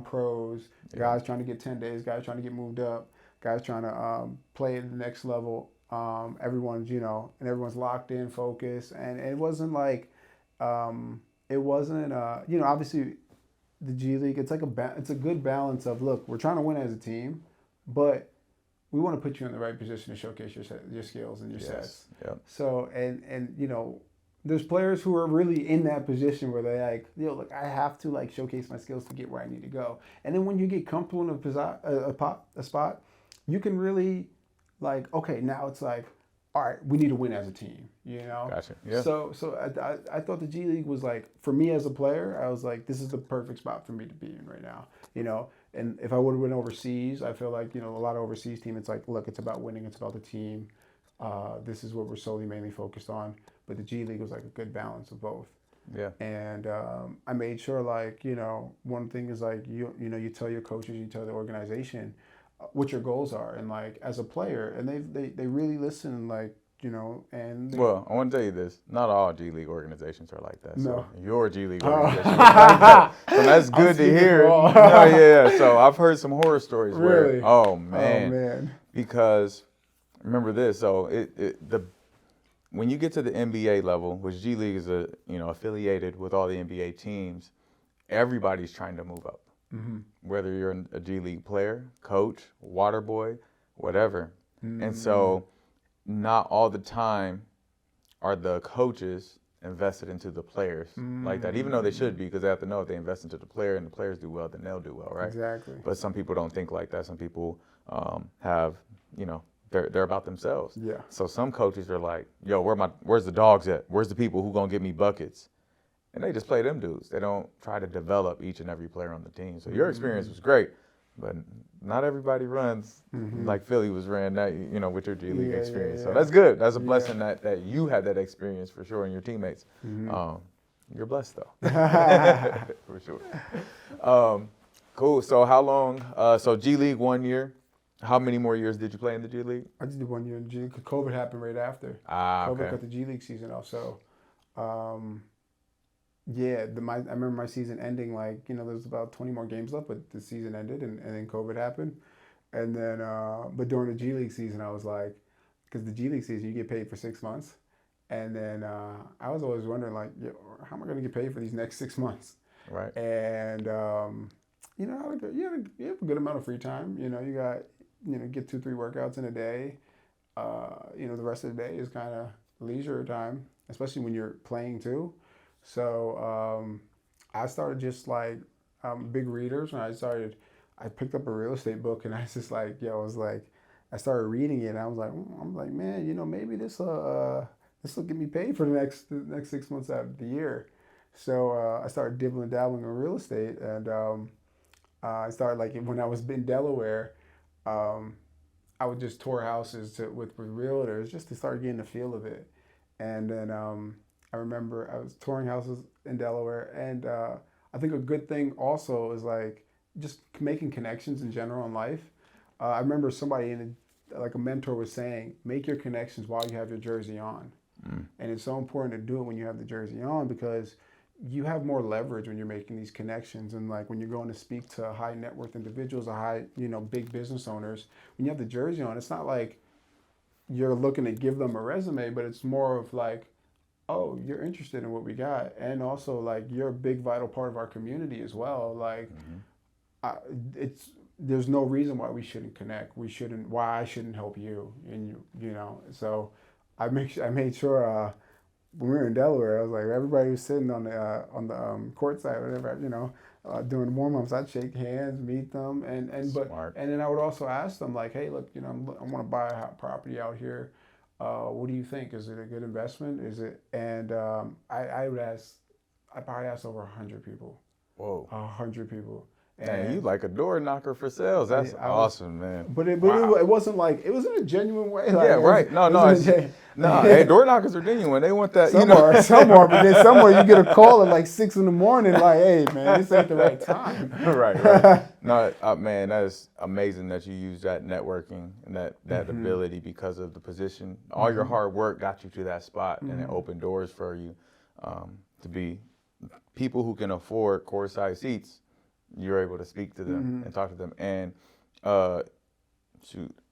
Speaker 2: pros,
Speaker 1: Yeah.
Speaker 2: guys trying to get 10 days, guys trying to get moved up, guys trying to play at the next level. Everyone's and everyone's locked in, focused, and it wasn't it wasn't obviously the G League. It's it's a good balance of, look, we're trying to win as a team, but we want to put you in the right position to showcase your skills and your sets.
Speaker 1: Yep.
Speaker 2: So and there's players who are really in that position where they look, I have to showcase my skills to get where I need to go. And then when you get comfortable in a spot, you can really okay, now it's all right, we need to win as a team.
Speaker 1: Gotcha. Yeah.
Speaker 2: So I thought the G League was for me as a player, I was this is the perfect spot for me to be in right now. And if I would have went overseas, I feel a lot of overseas team, it's look, it's about winning, it's about the team. This is what we're solely mainly focused on. But the G League was a good balance of both.
Speaker 1: Yeah.
Speaker 2: And I made sure one thing is you tell your coaches, you tell the organization what your goals are, and as a player, and they really listen, and
Speaker 1: Well, I want to tell you this: not all G League organizations are like that. So
Speaker 2: No.
Speaker 1: your G League organization is like that. So that's good to hear. No, yeah. So I've heard some horror stories
Speaker 2: Really?
Speaker 1: where, oh
Speaker 2: Oh
Speaker 1: man,
Speaker 2: man.
Speaker 1: because remember this. So when you get to the NBA level, which G League is affiliated with all the NBA teams, everybody's trying to move up.
Speaker 2: Mm-hmm.
Speaker 1: Whether you're a G League player, coach, water boy, whatever.
Speaker 2: Mm-hmm.
Speaker 1: And so not all the time are the coaches invested into the players like that, even though they should be, because they have to know if they invest into the player and the players do well, then they'll do well, right?
Speaker 2: Exactly.
Speaker 1: But some people don't think like that. Some people have, they're about themselves.
Speaker 2: Yeah.
Speaker 1: So some coaches are like, yo, where's the dogs at? Where's the people who gonna give me buckets? And they just play them dudes. They don't try to develop each and every player on the team. So your experience was great, but not everybody runs like Philly was ran that, with your G League experience.
Speaker 2: Yeah.
Speaker 1: So that's good. That's a blessing that you had that experience for sure, and your teammates. You're blessed though, for sure. Cool. So how long? So G League 1 year. How many more years did you play in the G League?
Speaker 2: I just did 1 year in G League. COVID happened right after.
Speaker 1: Okay.
Speaker 2: COVID cut the G League season off. So, yeah, I remember my season ending there was about 20 more games left, but the season ended and then COVID happened. And then, but during the G League season, I was because the G League season, you get paid for 6 months. And then I was always wondering, how am I going to get paid for these next 6 months?
Speaker 1: Right.
Speaker 2: And, you have a good amount of free time. You got, get 2-3 workouts in a day. The rest of the day is kind of leisure time, especially when you're playing too. So I started just big readers when I picked up a real estate book and I was just I started reading it and I was man, maybe this will get me paid for the next 6 months out of the year. So I started dabbling in real estate, and I started when I was in Delaware, I would just tour houses with realtors just to start getting the feel of it. And then I remember I was touring houses in Delaware, and I think a good thing also is just making connections in general in life. I remember somebody a mentor was saying, make your connections while you have your jersey on. And it's so important to do it when you have the jersey on, because you have more leverage when you're making these connections. And when you're going to speak to high net worth individuals or big business owners, when you have the jersey on, it's not you're looking to give them a resume, but it's more of oh, you're interested in what we got. And also you're a big vital part of our community as well. There's no reason why we shouldn't connect. Why I shouldn't help you. And so I made sure when we were in Delaware, I was everybody was sitting on the court side, whatever, doing warm-ups, I'd shake hands, meet them, and then I would also ask them hey, look, I want to buy a property out here. What do you think? Is it a good investment? Is it? And I probably asked over 100 people.
Speaker 1: Whoa.
Speaker 2: 100 people.
Speaker 1: And you like a door knocker for sales. That's awesome, man.
Speaker 2: But it wasn't like, it was in a genuine way. Like,
Speaker 1: yeah, right. No. Hey, door knockers are genuine. They want that.
Speaker 2: Some are, but then somewhere you get a call at like 6 in the morning, like, hey, man, this ain't the right time.
Speaker 1: right. No, man, that is amazing that you use that networking and that ability because of the position. All your hard work got you to that spot, and it opened doors for you to be people who can afford courtside seats. You're able to speak to them and talk to them. And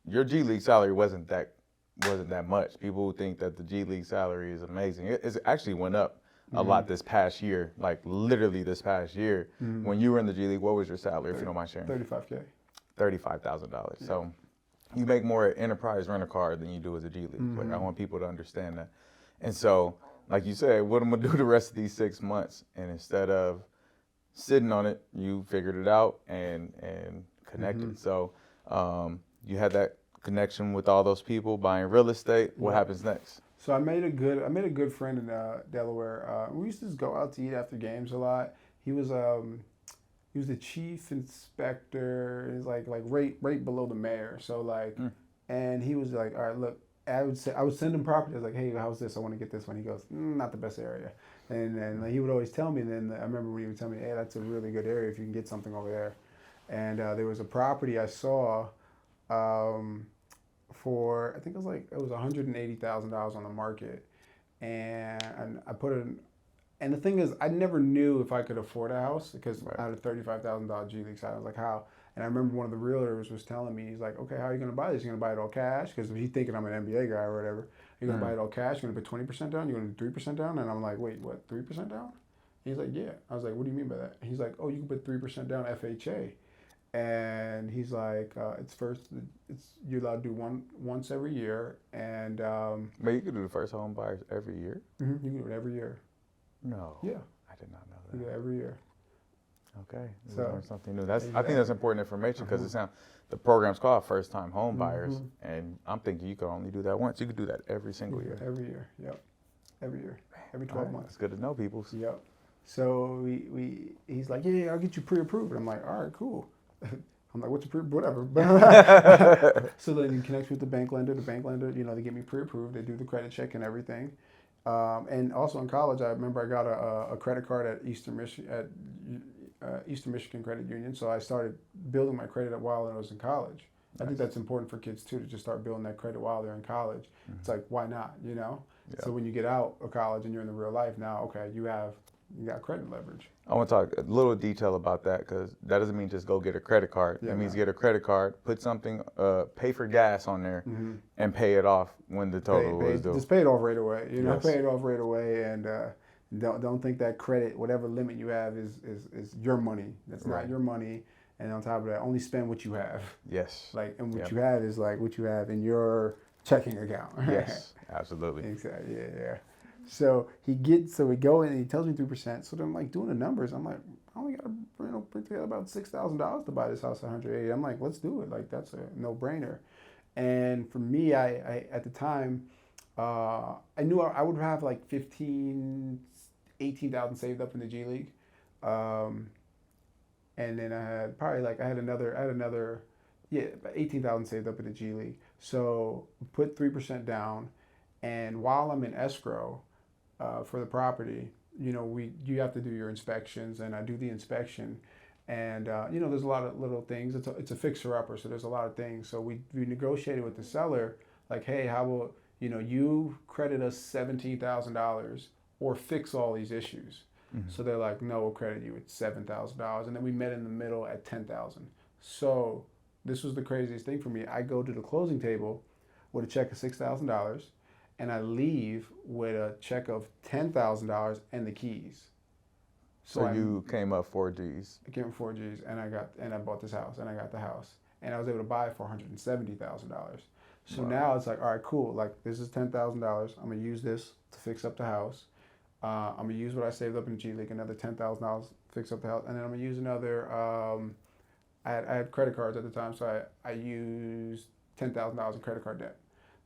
Speaker 1: your G League salary wasn't that much. People who think that the G League salary is amazing. It actually went up a lot this past year, like literally this past year. When you were in the G League, what was your salary, if you don't mind sharing?
Speaker 2: $35K.
Speaker 1: $35,000. Yeah. So you make more at Enterprise Rent-A-Car than you do as a G League player. I want people to understand that. And so, like you said, what am I gonna do the rest of these 6 months? And instead of sitting on it, you figured it out and connected. So you had that connection with all those people buying real estate. What happens next?
Speaker 2: So I made a good friend in Delaware. We used to just go out to eat after games a lot. He was the chief inspector. He's like right below the mayor. So like, and he was like, all right, look, I would send him property. I was like, hey, how's this? I want to get this one. He goes, not the best area. And then he would always tell me. And then I remember when he would tell me, hey, that's a really good area if you can get something over there. And there was a property I saw for, I think it was $180,000 on the market. And I put it in, and the thing is, I never knew if I could afford a house because I had a $35,000 G League side. I was like, how? And I remember one of the realtors was telling me, he's like, okay, how are you going to buy this? You're going to buy it all cash? Because he's thinking I'm an NBA guy or whatever. You're going to buy it all cash? You're going to put 20% down? You're going to do 3% down? And I'm like, wait, what, 3% down? He's like, yeah. I was like, what do you mean by that? He's like, oh, you can put 3% down FHA. And he's like, you're allowed to do once every year. And
Speaker 1: but you could do the first home buyers every year?
Speaker 2: You can do it every year.
Speaker 1: No.
Speaker 2: Yeah.
Speaker 1: I did not know that.
Speaker 2: You do it every year.
Speaker 1: Okay, so learn something new. I think that's important information because the program's called First Time Home Buyers, and I'm thinking you could only do that once. You could do that every single year.
Speaker 2: Every year, yep. Every year, every 12 months.
Speaker 1: It's good to know, people.
Speaker 2: Yep. So he's like, yeah, I'll get you pre-approved. And I'm like, all right, cool. I'm like, what's whatever. So then you connect with the bank lender. The bank lender, they get me pre-approved. They do the credit check and everything. And also in college, I remember I got a credit card at Eastern Michigan Credit Union. So I started building my credit while I was in college. Nice. I think that's important for kids too, to just start building that credit while they're in college. It's like, why not, Yeah. So when you get out of college and you're in the real life now, okay, you got credit leverage. I
Speaker 1: want to talk a little detail about that because that doesn't mean just go get a credit card. It means get a credit card, put something, pay for gas on there, and pay it off when the total is due.
Speaker 2: Just pay it off right away. Pay it off right away, and don't think that credit, whatever limit you have, is your money. That's not your money. And on top of that, only spend what you have.
Speaker 1: Yes.
Speaker 2: And what you have is like what you have in your checking account.
Speaker 1: Yes, absolutely.
Speaker 2: Exactly. Yeah. So we go in and he tells me 3%. So then I'm like doing the numbers. I'm like, I only got to put together about $6,000 to buy this house at 180. I'm like, let's do it. Like that's a no-brainer. And for me, I at the time, I knew I would have like 18,000 saved up in the G League. And then I had probably another about 18,000 saved up in the G League. So put 3% down. And while I'm in escrow for the property, you have to do your inspections, and I do the inspection, and there's a lot of little things. It's a fixer-upper, so there's a lot of things. So we negotiated with the seller, like, hey, how about you credit us $17,000 or fix all these issues. So they're like, no, we'll credit you at $7,000, and then we met in the middle at $10,000. So this was the craziest thing for me. I go to the closing table with a check of $6,000. And I leave with a check of $10,000 and the keys.
Speaker 1: So you came up 4 Gs.
Speaker 2: I came up 4 Gs, and I bought this house, and I got the house, and I was able to buy it for $170,000. So now it's like, all right, cool. Like this is $10,000. I'm gonna use this to fix up the house. I'm gonna use what I saved up in G League, another $10,000 to fix up the house, and then I'm gonna use another. I had credit cards at the time, so I used $10,000 in credit card debt.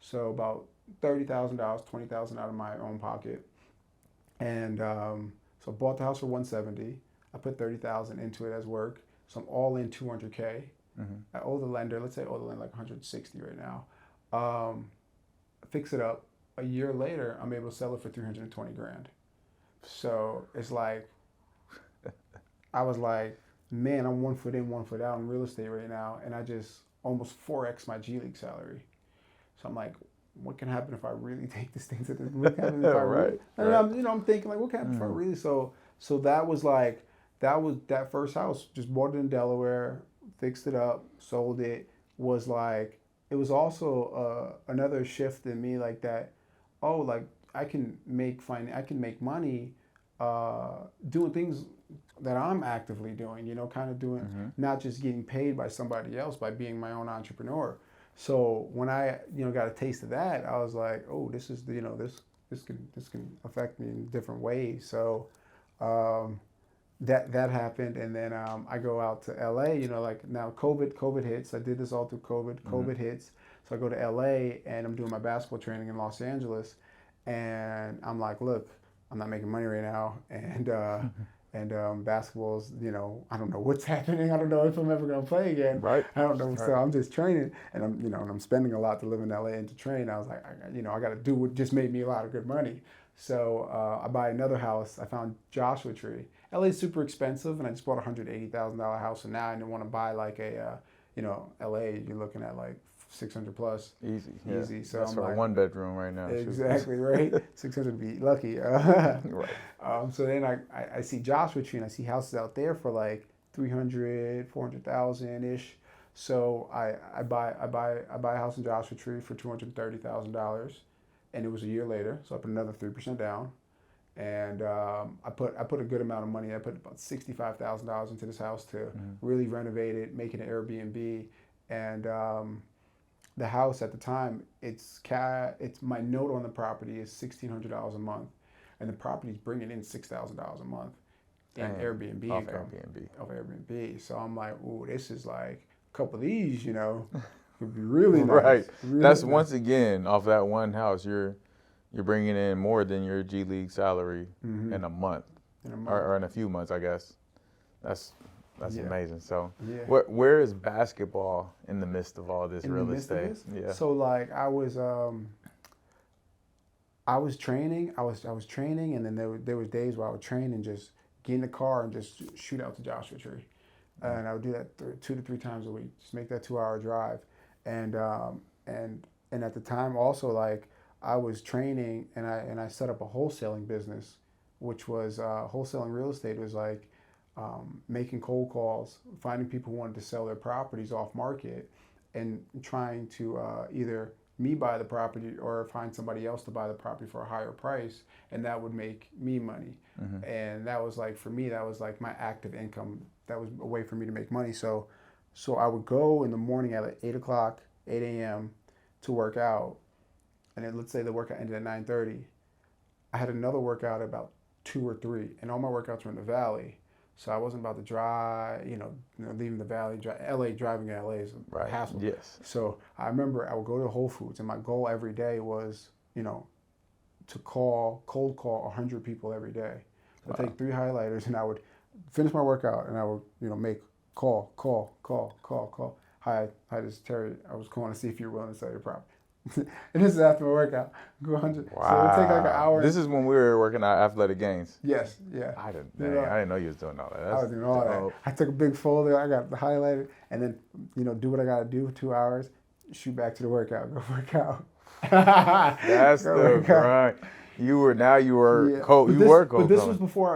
Speaker 2: So about $30,000, $20,000 out of my own pocket, and so bought the house for $170,000. I put $30,000 into it as work. So I'm all in 200K.
Speaker 1: Mm-hmm.
Speaker 2: I owe the lender, let's say I owe the lender like 160 right now. Fix it up. A year later, I'm able to sell it for 320 grand. So it's like, I was like, man, I'm 1 foot in, 1 foot out in real estate right now, and I just almost 4x my G League salary. So I'm like, what can happen if I really take this thing to the? What can happen if I really?
Speaker 1: Right,
Speaker 2: And
Speaker 1: right.
Speaker 2: I'm thinking like, what can happen if I really? So that was like, that first house. Just bought it in Delaware, fixed it up, sold it. Was like, it was also another shift in me, like that. Oh, like I can make money, doing things that I'm actively doing. Kind of doing,
Speaker 1: Mm-hmm.
Speaker 2: not just getting paid by somebody else, by being my own entrepreneur. So when I got a taste of that, I was like, oh, this is this can affect me in different ways. So um, that happened, and then I go out to LA. Like now COVID hits. I did this all through COVID.
Speaker 1: Mm-hmm.
Speaker 2: COVID hits, so I go to LA and I'm doing my basketball training in Los Angeles, and I'm like, look, I'm not making money right now, and basketball's, I don't know what's happening. I don't know if I'm ever gonna play again.
Speaker 1: Right.
Speaker 2: I don't know. So
Speaker 1: Right.
Speaker 2: I'm just training, and I'm spending a lot to live in LA and to train. I was like, I got to do what just made me a lot of good money. So I buy another house. I found Joshua Tree. LA's super expensive, and I just bought a $180,000 house. And now I want to buy like LA. You're looking at like 600 plus,
Speaker 1: Easy. Yeah.
Speaker 2: easy. So
Speaker 1: That's
Speaker 2: I'm
Speaker 1: for a
Speaker 2: like,
Speaker 1: 1 bedroom right now. Shoot.
Speaker 2: exactly right. 600 be lucky.
Speaker 1: Right.
Speaker 2: So then I see Joshua Tree, and I see houses out there for like 300, 400,000 ish. So I buy a house in Joshua Tree for $230,000, and it was a year later. So I put another 3% down, and I put a good amount of money. I put about $65,000 into this house to really renovate it, make it an Airbnb, and the house at the time, it's my note on the property is $1,600 a month, and the property's bringing in $6,000 a month in
Speaker 1: Dang.
Speaker 2: Airbnb
Speaker 1: Off
Speaker 2: income.
Speaker 1: Airbnb.
Speaker 2: Of Airbnb. So I'm like, ooh, this is like a couple of these, would be really nice.
Speaker 1: Right.
Speaker 2: Really
Speaker 1: That's
Speaker 2: nice.
Speaker 1: once again off that one house. You're bringing in more than your G League salary in a month,
Speaker 2: in a month.
Speaker 1: or in a few months, I guess. That's
Speaker 2: Yeah.
Speaker 1: amazing. So,
Speaker 2: Yeah.
Speaker 1: where is basketball in the midst of all this
Speaker 2: In the
Speaker 1: real
Speaker 2: midst of
Speaker 1: estate?
Speaker 2: this?
Speaker 1: Yeah.
Speaker 2: So like I was training. I was training, and then there was days where I would train and just get in the car and just shoot out to Joshua Tree, and I would do that 2 to 3 times a week. Just make that 2-hour drive, and at the time also, like, I was training, and I set up a wholesaling business, which was wholesaling real estate. Was like making cold calls, finding people who wanted to sell their properties off market, and trying to either me buy the property or find somebody else to buy the property for a higher price, and that would make me money. And that was like, for me, that was like my active income. That was a way for me to make money. So I would go in the morning at like 8 o'clock, 8 a.m. to work out, and then let's say the workout ended at 9:30. I had another workout at about 2 or 3, and all my workouts were in the valley. So I wasn't about to drive, leaving the valley. Driving in LA is a
Speaker 1: Right.
Speaker 2: hassle.
Speaker 1: Yes.
Speaker 2: So I remember I would go to Whole Foods, and my goal every day was, to cold call 100 people every day. So I'd take 3 highlighters, and I would finish my workout, and I would, make call. Hi, this is Terry. I was calling to see if you're willing to sell your property. And this is after my workout. Go 100.
Speaker 1: Wow.
Speaker 2: So it would take like an hour.
Speaker 1: This is when we were working at Athletic Games.
Speaker 2: Yes, yeah.
Speaker 1: I didn't
Speaker 2: Yeah.
Speaker 1: know you was doing all that.
Speaker 2: I was doing all that. I took a big folder, I got the highlighter, and then, do what I got to do for 2 hours, shoot back to the workout, go work out.
Speaker 1: That's the grind. You were cold. You were cold.
Speaker 2: But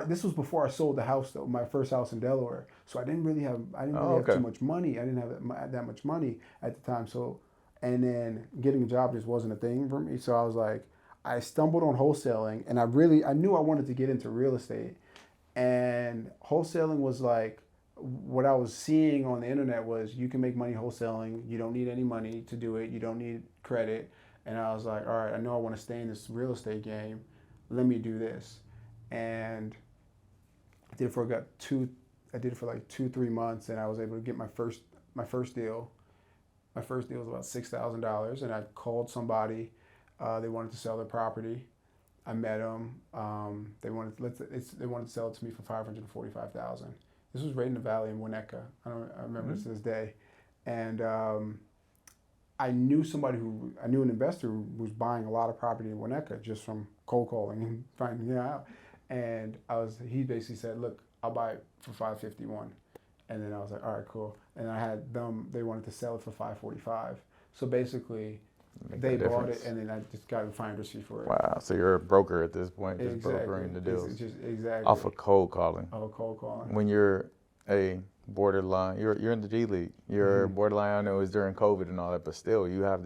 Speaker 2: this was before I sold the house, though, my first house in Delaware. So I didn't really have too much money. I didn't have that much money at the time. So, and then getting a job just wasn't a thing for me. So I was like, I stumbled on wholesaling, and I knew I wanted to get into real estate. And wholesaling was like, what I was seeing on the internet was, you can make money wholesaling. You don't need any money to do it. You don't need credit. And I was like, all right, I know I want to stay in this real estate game. Let me do this. And I did it for like 2-3 months, and I was able to get my first deal. My first deal was about $6,000, and I called somebody. They wanted to sell their property. I met them. They wanted to sell it to me for $545,000. This was right in the valley in Winnetka. I remember this to this day, and I knew I knew an investor who was buying a lot of property in Winnetka just from cold calling and finding it out. And he basically said, look, I'll buy it for 551. And then I was like, all right, cool. And I had they wanted to sell it for 545. So basically, they bought it, and then I just got a finder's fee for it.
Speaker 1: Wow. So you're a broker at this point, just brokering the deals.
Speaker 2: Exactly.
Speaker 1: Off of cold calling.
Speaker 2: Off of cold calling.
Speaker 1: When you're a borderline, you're in the G League. You're borderline. I know it was during COVID and all that, but still, you have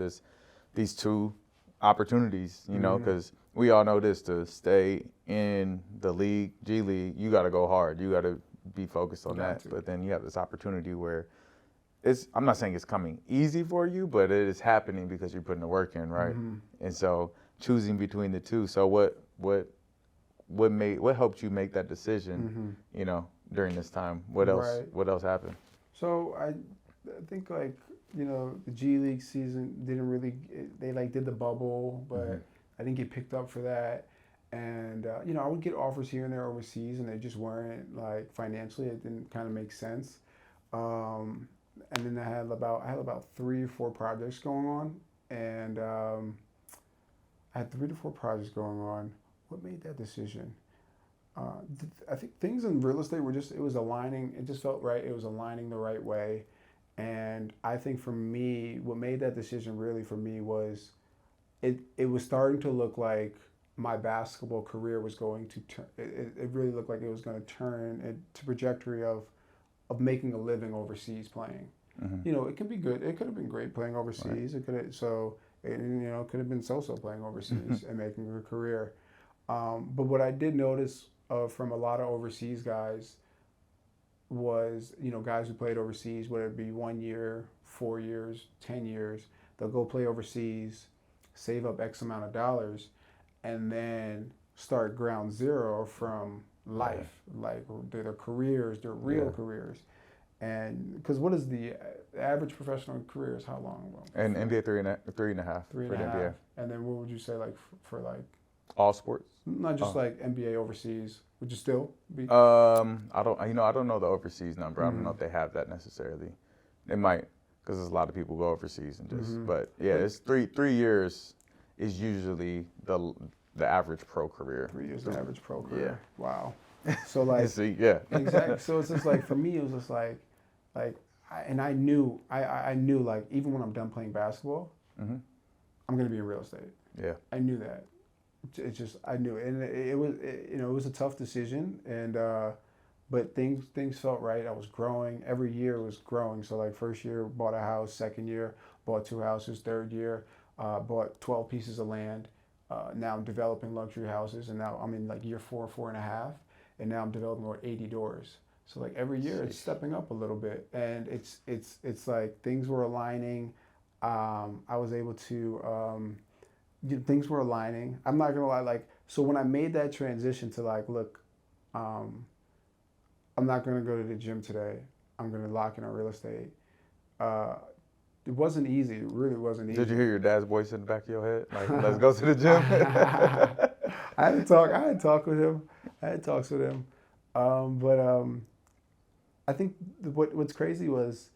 Speaker 1: these two opportunities. You know, because we all know this: to stay in the league, G League, you got to go hard. You got to be focused on that. But then you have this opportunity where I'm not saying it's coming easy for you, but it is happening because you're putting the work in, right? And so choosing between the two. So what helped you make that decision? You know, during this time, what else happened?
Speaker 2: So I think like, you know, the G League season didn't really, they like did the bubble, but I didn't get picked up for that. And, you know, I would get offers here and there overseas, and they just weren't like financially, it didn't kind of make sense. And then I had about 3 or 4 projects going on, and I had 3 to 4 projects going on. What made that decision? I think things in real estate were it was aligning. It just felt right. It was aligning the right way. And I think for me, what made that decision really for me was it was starting to look like my basketball career was going to turn. It really looked like it was going to turn into trajectory of making a living overseas playing. You know, it could be good. It could have been great playing overseas. Right. It could have been so-so playing overseas and making a career. But what I did notice from a lot of overseas guys was, you know, guys who played overseas, whether it be 1 year, 4 years, 10 years, they'll go play overseas, save up X amount of dollars, and then start ground zero from life, like their careers, their real careers. And because what is the average professional career is how long?
Speaker 1: And NBA 3.5 for the NBA.
Speaker 2: And then what would you say like for like
Speaker 1: all sports?
Speaker 2: Not just like NBA overseas. Would you still be?
Speaker 1: I don't know the overseas number. I don't know if they have that necessarily. They might, because there's a lot of people go overseas and just. But yeah, it's 3 years is usually the average pro career.
Speaker 2: 3 years the average pro career.
Speaker 1: Yeah.
Speaker 2: Wow. So like. Exactly. So it's just like for me, it was just like, I knew like even when I'm done playing basketball, I'm gonna be in real estate.
Speaker 1: Yeah.
Speaker 2: I knew that. It's just I knew it, and it was a tough decision, and but things felt right. I was growing. Every year was growing. So like first year bought a house, second year bought 2 houses, third year bought 12 pieces of land. Now I'm developing luxury houses, and now I'm in like year 4.5, and now I'm developing over 80 doors. So like every year it's stepping up a little bit, and it's like things were aligning. I was able to. Things were aligning. I'm not gonna lie, like, so when I made that transition to like, look, I'm not gonna go to the gym today. I'm gonna lock in on real estate. It wasn't easy. It really wasn't easy.
Speaker 1: Did you hear your dad's voice in the back of your head? Like, let's go to the gym.
Speaker 2: I had talks with him. But I think what's crazy was,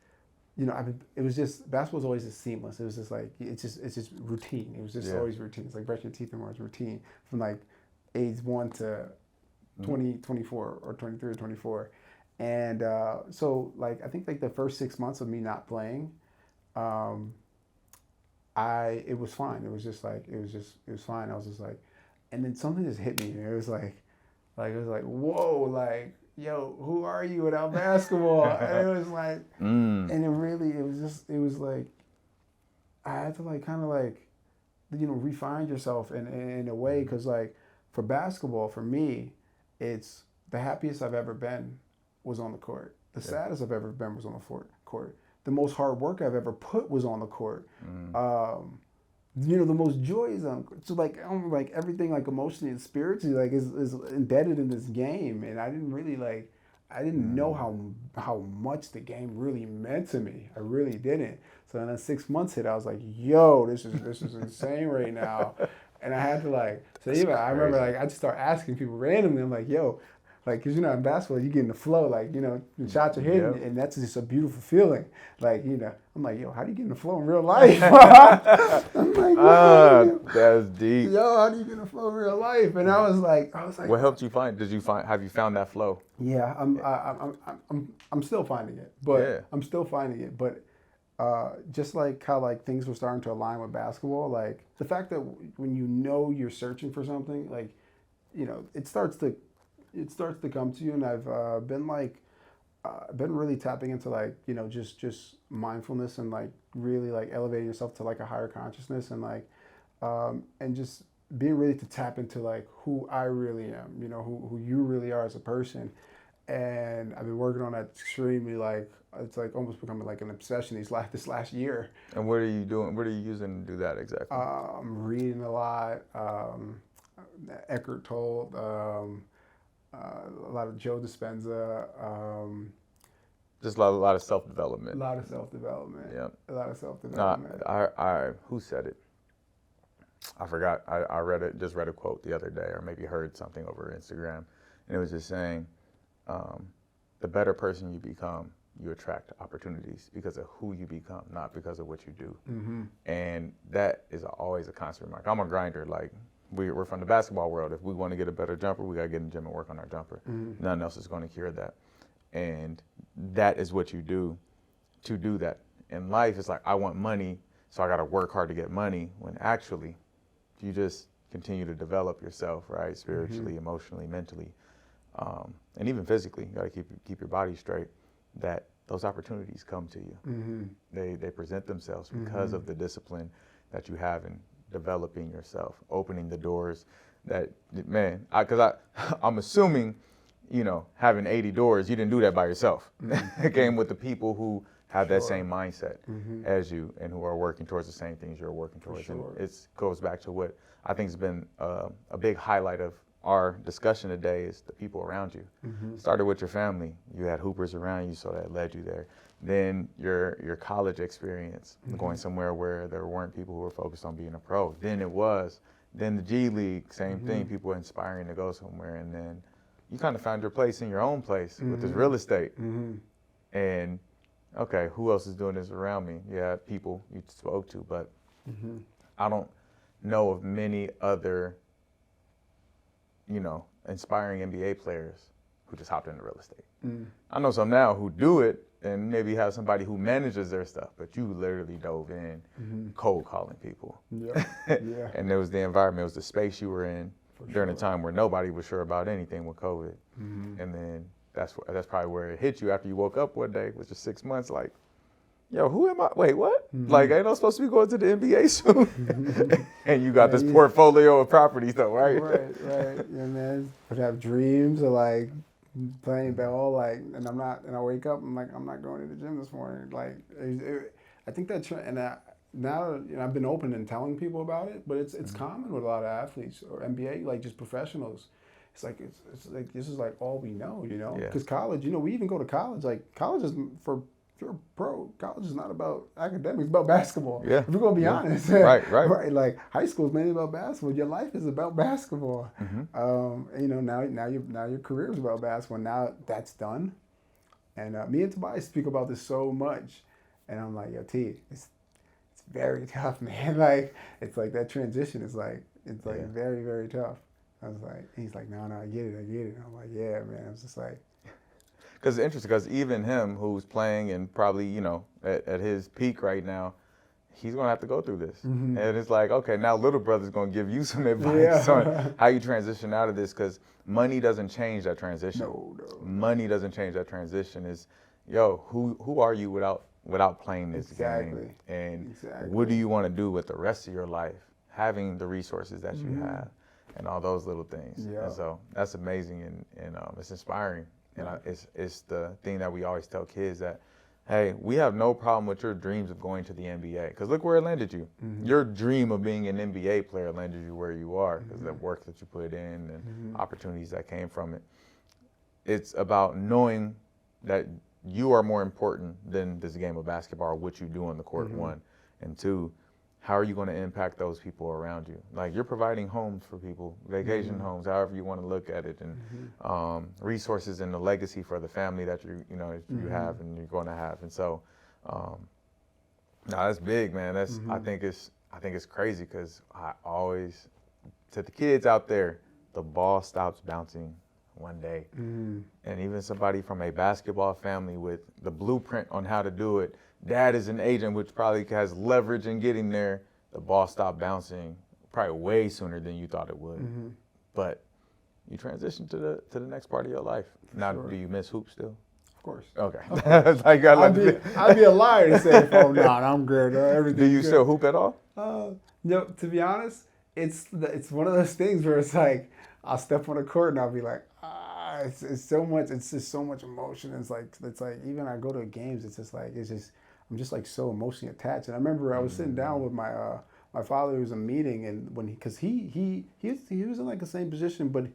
Speaker 2: you know, it was just, basketball was always just seamless. It was just like, it's just routine. It was just always routine. It's like brush your teeth and wash routine from like age 1 to 20, 24 or 23 or 24. And so like, I think like the first 6 months of me not playing, it was fine. It was just like, it was fine. I was just like, and then something just hit me. It was like, whoa, like, yo, who are you without basketball? And it was like, and it was like, I had to like kind of like, you know, refine yourself in a way, because like for basketball, for me, it's the happiest I've ever been was on the court. The saddest I've ever been was on the court. The most hard work I've ever put was on the court. You know, the most joy is on. So like everything like emotionally and spiritually like is embedded in this game, and I didn't know how much the game really meant to me. I really didn't. So then 6 months hit, I was like, yo, this is insane right now, and I had to like. So even I remember like I just start asking people randomly. I'm like, yo, Like, cause in basketball, you get in the flow, like, the shots are hitting,
Speaker 1: Yep.
Speaker 2: and that's just a beautiful feeling. Like, I'm like, yo, how do you get in the flow in real life? I'm like,
Speaker 1: That's deep.
Speaker 2: yo, how do you get in the flow in real life? And I was like,
Speaker 1: What helped you find? Have you found that flow?
Speaker 2: yeah, I'm still finding it, but
Speaker 1: Yeah.
Speaker 2: I'm still finding it, but just like how like things were starting to align with basketball, like the fact that when you're searching for something, like it starts to come to you, and I've been really tapping into like just mindfulness and like really like elevating yourself to like a higher consciousness and like and just being really to tap into like who I really am, who you really are as a person. And I've been working on that extremely, like it's like almost becoming like an obsession this last year.
Speaker 1: And what are you doing? What are you using to do that exactly?
Speaker 2: I'm reading a lot, Eckhart Tolle, a lot of Joe Dispenza,
Speaker 1: Just a lot of self-development.
Speaker 2: a lot of self-development.
Speaker 1: Yeah.
Speaker 2: A lot of self-development.
Speaker 1: Who said it? I forgot. I just read a quote the other day, or maybe heard something over Instagram, and it was just saying, the better person you become, you attract opportunities because of who you become, not because of what you do.
Speaker 2: Mm-hmm.
Speaker 1: And that is always a constant remark. I'm a grinder. Like we're from the basketball world. If we want to get a better jumper, we gotta get in the gym and work on our jumper.
Speaker 2: Mm-hmm.
Speaker 1: Nothing else is going to cure that. And that is what you do to do that. In life, it's like I want money, so I gotta work hard to get money. When actually, if you just continue to develop yourself, right, spiritually,
Speaker 2: Mm-hmm.
Speaker 1: emotionally, mentally. And even physically, you got to keep your body straight, that those opportunities come to you.
Speaker 2: Mm-hmm.
Speaker 1: They present themselves because of the discipline that you have in developing yourself, opening the doors that, man, I'm assuming, having 80 doors, you didn't do that by yourself. It came with the people who have that same mindset as you and who are working towards the same things you're working towards.
Speaker 2: Sure.
Speaker 1: And it goes back to what I think has been a big highlight of our discussion today is the people around you. Started with your family. You had hoopers around you, so that led you there. Then your college experience, going somewhere where there weren't people who were focused on being a pro. Then the G League, same thing, people inspiring to go somewhere. And then you kind of found your place in your own place with this real estate. And okay, who else is doing this around me? Yeah, people you spoke to, but I don't know of many other inspiring NBA players who just hopped into real estate. I know some now who do it and maybe have somebody who manages their stuff, but you literally dove in cold calling people.
Speaker 2: Yeah. Yeah.
Speaker 1: And there was the environment, it was the space you were in during a time where nobody was sure about anything with COVID. And then that's probably where it hit you after you woke up one day, which was 6 months, like, yo, who am I? Wait, what? Like, ain't I supposed to be going to the NBA soon? And you got this portfolio of properties, though, right?
Speaker 2: Right. Yeah, man. But have dreams of like playing ball, like, and I wake up, I'm like, I'm not going to the gym this morning. Like, I think that, now I've been open and telling people about it, but it's common with a lot of athletes or NBA, like just professionals. It's like this is like all we know, Because college, we even go to college. Like college is if you're a pro, college is not about academics, it's about basketball.
Speaker 1: Yeah.
Speaker 2: If we're gonna be honest.
Speaker 1: Right.
Speaker 2: Right. Like high school is mainly about basketball. Your life is about basketball. Now your career is about basketball. Now that's done. And me and Tobias speak about this so much. And I'm like, yo, T, it's very tough, man. Like it's like that transition is like very, very tough. I was like, he's like, no, I get it. I'm like, yeah, man. I was just like,
Speaker 1: because it's interesting, because even him, who's playing and probably, at his peak right now, he's going to have to go through this. And it's like, okay, now little brother's going to give you some advice on how you transition out of this, because money doesn't change that transition.
Speaker 2: No.
Speaker 1: Money doesn't change that transition. Is, yo, who are you without playing this game? And what do you want to do with the rest of your life, having the resources that you have and all those little things.
Speaker 2: Yeah.
Speaker 1: And so that's amazing and it's inspiring. And it's the thing that we always tell kids that, hey, we have no problem with your dreams of going to the NBA. Because look where it landed you. Your dream of being an NBA player landed you where you are because of the work that you put in and opportunities that came from it. It's about knowing that you are more important than this game of basketball, or what you do on the court, one. And two, how are you going to impact those people around you? Like, you're providing homes for people, vacation homes, however you want to look at it, and resources and the legacy for the family that you have and you're going to have. And so, no, that's big, man. That's I think it's crazy because I always, to the kids out there, the ball stops bouncing one day. And even somebody from a basketball family with the blueprint on how to do it, dad is an agent, which probably has leverage in getting there. The ball stopped bouncing probably way sooner than you thought it would. But you transition to the next part of your life. Now, do you miss hoop still?
Speaker 2: Of course.
Speaker 1: Okay.
Speaker 2: Like, I'd be a liar to say, "Oh, no, I'm good." Everything.
Speaker 1: Do you still hoop at all?
Speaker 2: No. To be honest, it's one of those things where it's like I'll step on the court and I'll be like, it's so much. It's just so much emotion. It's like even I go to games, it's just like I'm just like so emotionally attached. And I remember I was sitting down with my father. It was a meeting, and because he was in like the same position, but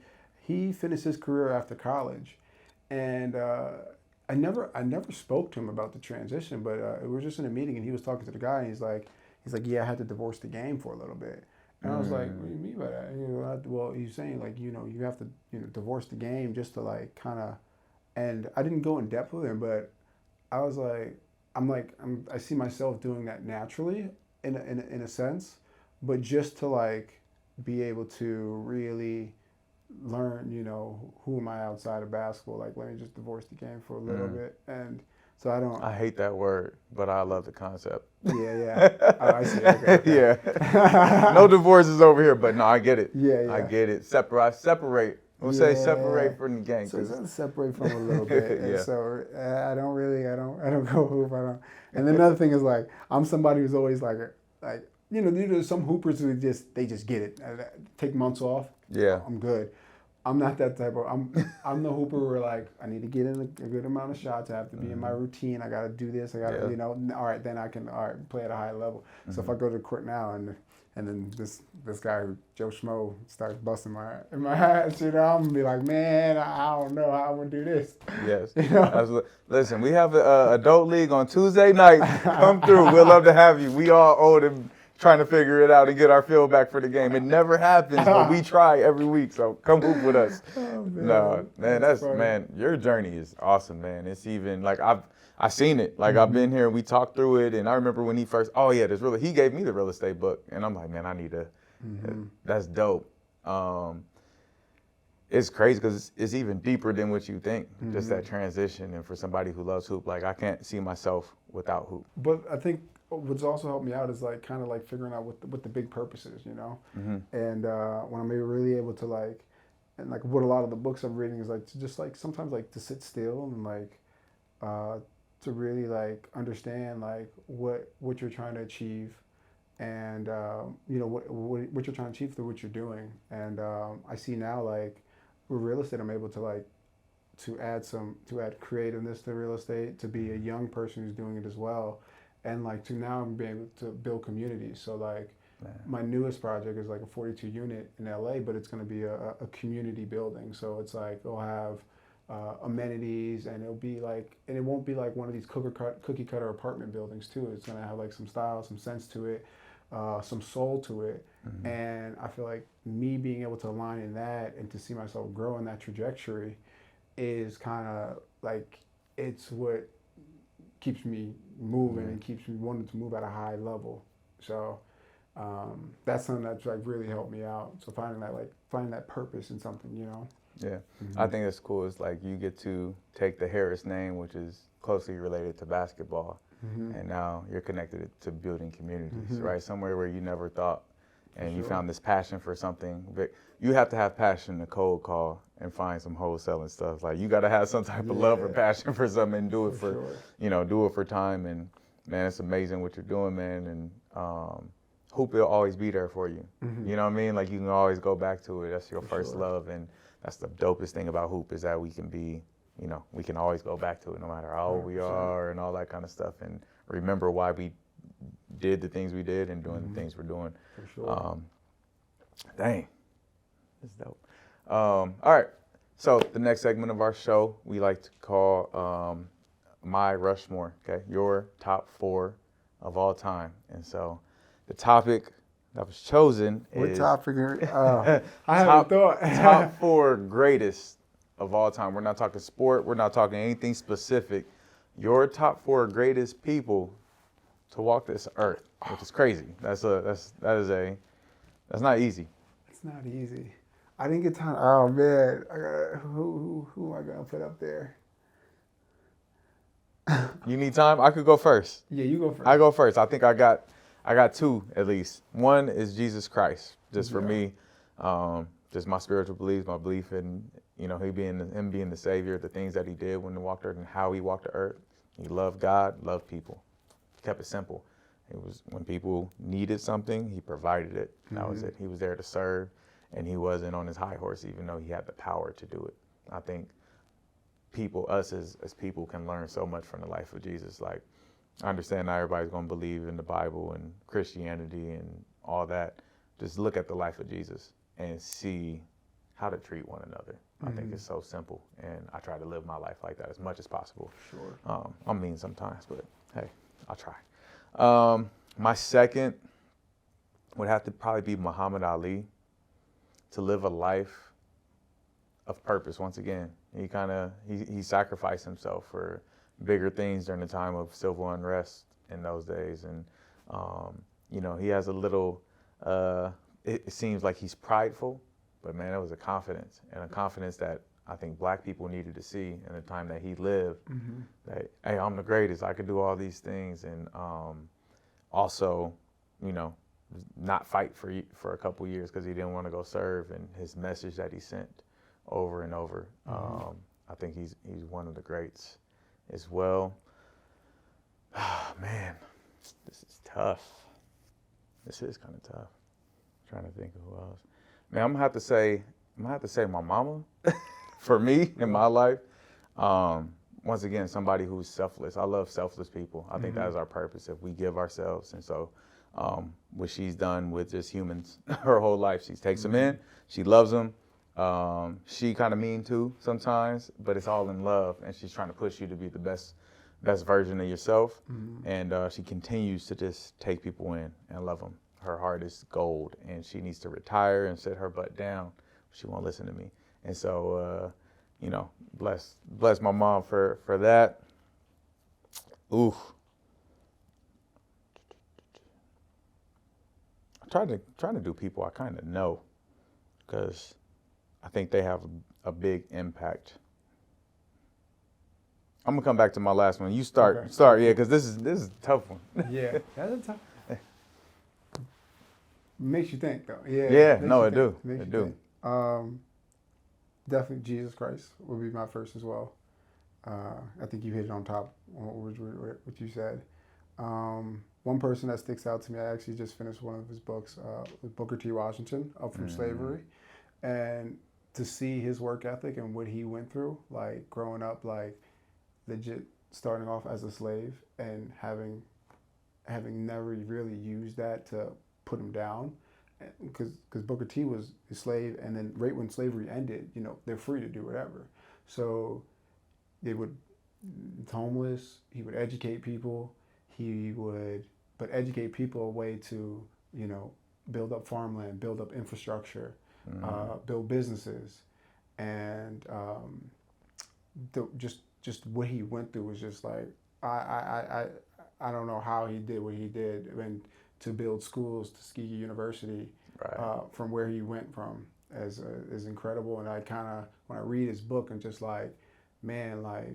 Speaker 2: he finished his career after college, and I never spoke to him about the transition. But we were just in a meeting, and he was talking to the guy, and he's like, yeah, I had to divorce the game for a little bit. And I was like, what do you mean by that? Well, he's saying like, you have to, divorce the game just to like kind of, and I didn't go in depth with him, but I was like, I see myself doing that naturally in a sense, but just to like be able to really learn, who am I outside of basketball? Like, let me just divorce the game for a little bit. And so
Speaker 1: I hate that word, but I love the concept.
Speaker 2: Yeah. Oh, I see. Okay.
Speaker 1: Yeah. No divorces over here, but no, I get it.
Speaker 2: Yeah.
Speaker 1: I get it. Separate. We'll say separate from the gang.
Speaker 2: So separate from a little bit. And so I don't go hoop. And then another thing is like, I'm somebody who's always like, there's some hoopers who they just get it. Take months off.
Speaker 1: Yeah.
Speaker 2: I'm good. I'm not that type of. I'm the hooper where like I need to get in a good amount of shots. I have to be in my routine. I got to do this. I got to all right. Then I can play at a high level. So if I go to the court now and then this guy Joe Schmo starts busting my ass, I'm gonna be like, man, I don't know how I'm gonna do this.
Speaker 1: Yes. Absolutely. Listen, we have an adult league on Tuesday night. Come through. We'd love to have you. We all old and trying to figure it out and get our feel back for the game. It never happens, but we try every week. So come hoop with us.
Speaker 2: Oh, man.
Speaker 1: No, man, your journey is awesome, man. It's even like I've seen it. Like I've been here and we talked through it. And I remember when he first, he gave me the real estate book. And I'm like, man, I need to, that's dope. It's crazy because it's even deeper than what you think. Just that transition. And for somebody who loves hoop, like I can't see myself without hoop.
Speaker 2: But I think what's also helped me out is like kind of like figuring out what the big purpose is, And when I'm really able to like, and like what a lot of the books I'm reading is like to just like sometimes like to sit still and like to really like understand like what you're trying to achieve, and what you're trying to achieve through what you're doing. And I see now like with real estate, I'm able to like to add creativeness to real estate, to be a young person who's doing it as well. And like to now I'm being able to build communities. So like my newest project is like a 42 unit in LA, but it's going to be a community building. So it's like it'll have amenities, and it won't be like one of these cookie cutter apartment buildings too. It's going to have like some style, some sense to it, some soul to it. And I feel like me being able to align in that and to see myself grow in that trajectory is kind of like, it's what keeps me moving and keeps me wanting to move at a high level. So that's something that's like really helped me out. So finding that purpose in something,
Speaker 1: Yeah, I think it's cool. It's like you get to take the Harris name, which is closely related to basketball, and now you're connected to building communities, right? Somewhere where you never thought, and you found this passion for something. But you have to have passion to cold call and find some wholesale and stuff. Like you got to have some type of love or passion for something and do it do it for time. And man, it's amazing what you're doing, man. And hoop will always be there for you. You know what I mean? Like you can always go back to it. That's your first love, and that's the dopest thing about hoop is that we can be, we can always go back to it no matter how old we are and all that kind of stuff, and remember why we did the things we did and doing the things we're doing.
Speaker 2: For sure.
Speaker 1: Dang, that's dope. All right, so the next segment of our show we like to call My Rushmore. Okay, your top 4 of all time. And so the topic that was chosen
Speaker 2: What
Speaker 1: is
Speaker 2: topic? I haven't thought.
Speaker 1: top 4 greatest of all time. We're not talking sport. We're not talking anything specific. Your top 4 greatest people to walk this earth, which is crazy. That's not easy.
Speaker 2: It's not easy. I didn't get time. Oh man, who am I gonna put up there?
Speaker 1: You need time? I could go first.
Speaker 2: Yeah, you go first.
Speaker 1: I go first. I think I got 2 at least. One is Jesus Christ, just for me, just my spiritual beliefs, my belief in him being the Savior, the things that he did when he walked earth and how he walked the earth. He loved God, loved people. He kept it simple. It was when people needed something, he provided it. That was it. He was there to serve, and he wasn't on his high horse, even though he had the power to do it. I think us as people can learn so much from the life of Jesus. Like, I understand not everybody's going to believe in the Bible and Christianity and all that. Just look at the life of Jesus and see how to treat one another. I think it's so simple, and I try to live my life like that as much as possible.
Speaker 2: Sure.
Speaker 1: I'm mean sometimes, but hey, I'll try. My second would have to probably be Muhammad Ali, to live a life of purpose. Once again, he sacrificed himself for bigger things during the time of civil unrest in those days, and he has a little. It seems like he's prideful, but man, it was a confidence that I think Black people needed to see in the time that he lived. That, hey, I'm the greatest. I could do all these things, and also, not fight for a couple years because he didn't want to go serve, and his message that he sent over and over. I think he's one of the greats as well. Oh, man, this is tough. This is kind of tough. I'm trying to think of who else. Man, I'm gonna have to say my mama for me in my life. Once again, somebody who's selfless. I love selfless people. I think that is our purpose if we give ourselves. And so what she's done with just humans her whole life, she takes them in, she loves them. She kind of mean too sometimes, but it's all in love, and she's trying to push you to be the best version of yourself. And she continues to just take people in and love them. Her heart is gold, and she needs to retire and sit her butt down. She won't listen to me. And so, bless my mom for that. Ooh. I'm trying to do people I kind of know, because I think they have a big impact. I'm gonna come back to my last one. You start, yeah, because this is a tough one.
Speaker 2: Yeah, that's a tough. Makes you think, though. Yeah.
Speaker 1: Yeah, no, it do.
Speaker 2: Makes
Speaker 1: It
Speaker 2: you
Speaker 1: do.
Speaker 2: think. Definitely Jesus Christ would be my first as well. I think you hit it on top on what you said. One person that sticks out to me, I actually just finished one of his books with Booker T. Washington, Up From Slavery. And to see his work ethic and what he went through, like growing up, like legit starting off as a slave and having never really used that to put him down, because Booker T was a slave, and then right when slavery ended, they're free to do whatever. So he's homeless, he would educate people, but educate people a way to, build up farmland, build up infrastructure, build businesses, and just what he went through was just like, I don't know how he did what he did, and to build schools, Tuskegee University, from where he went from, is incredible. And I kind of, when I read his book, and just like, man, like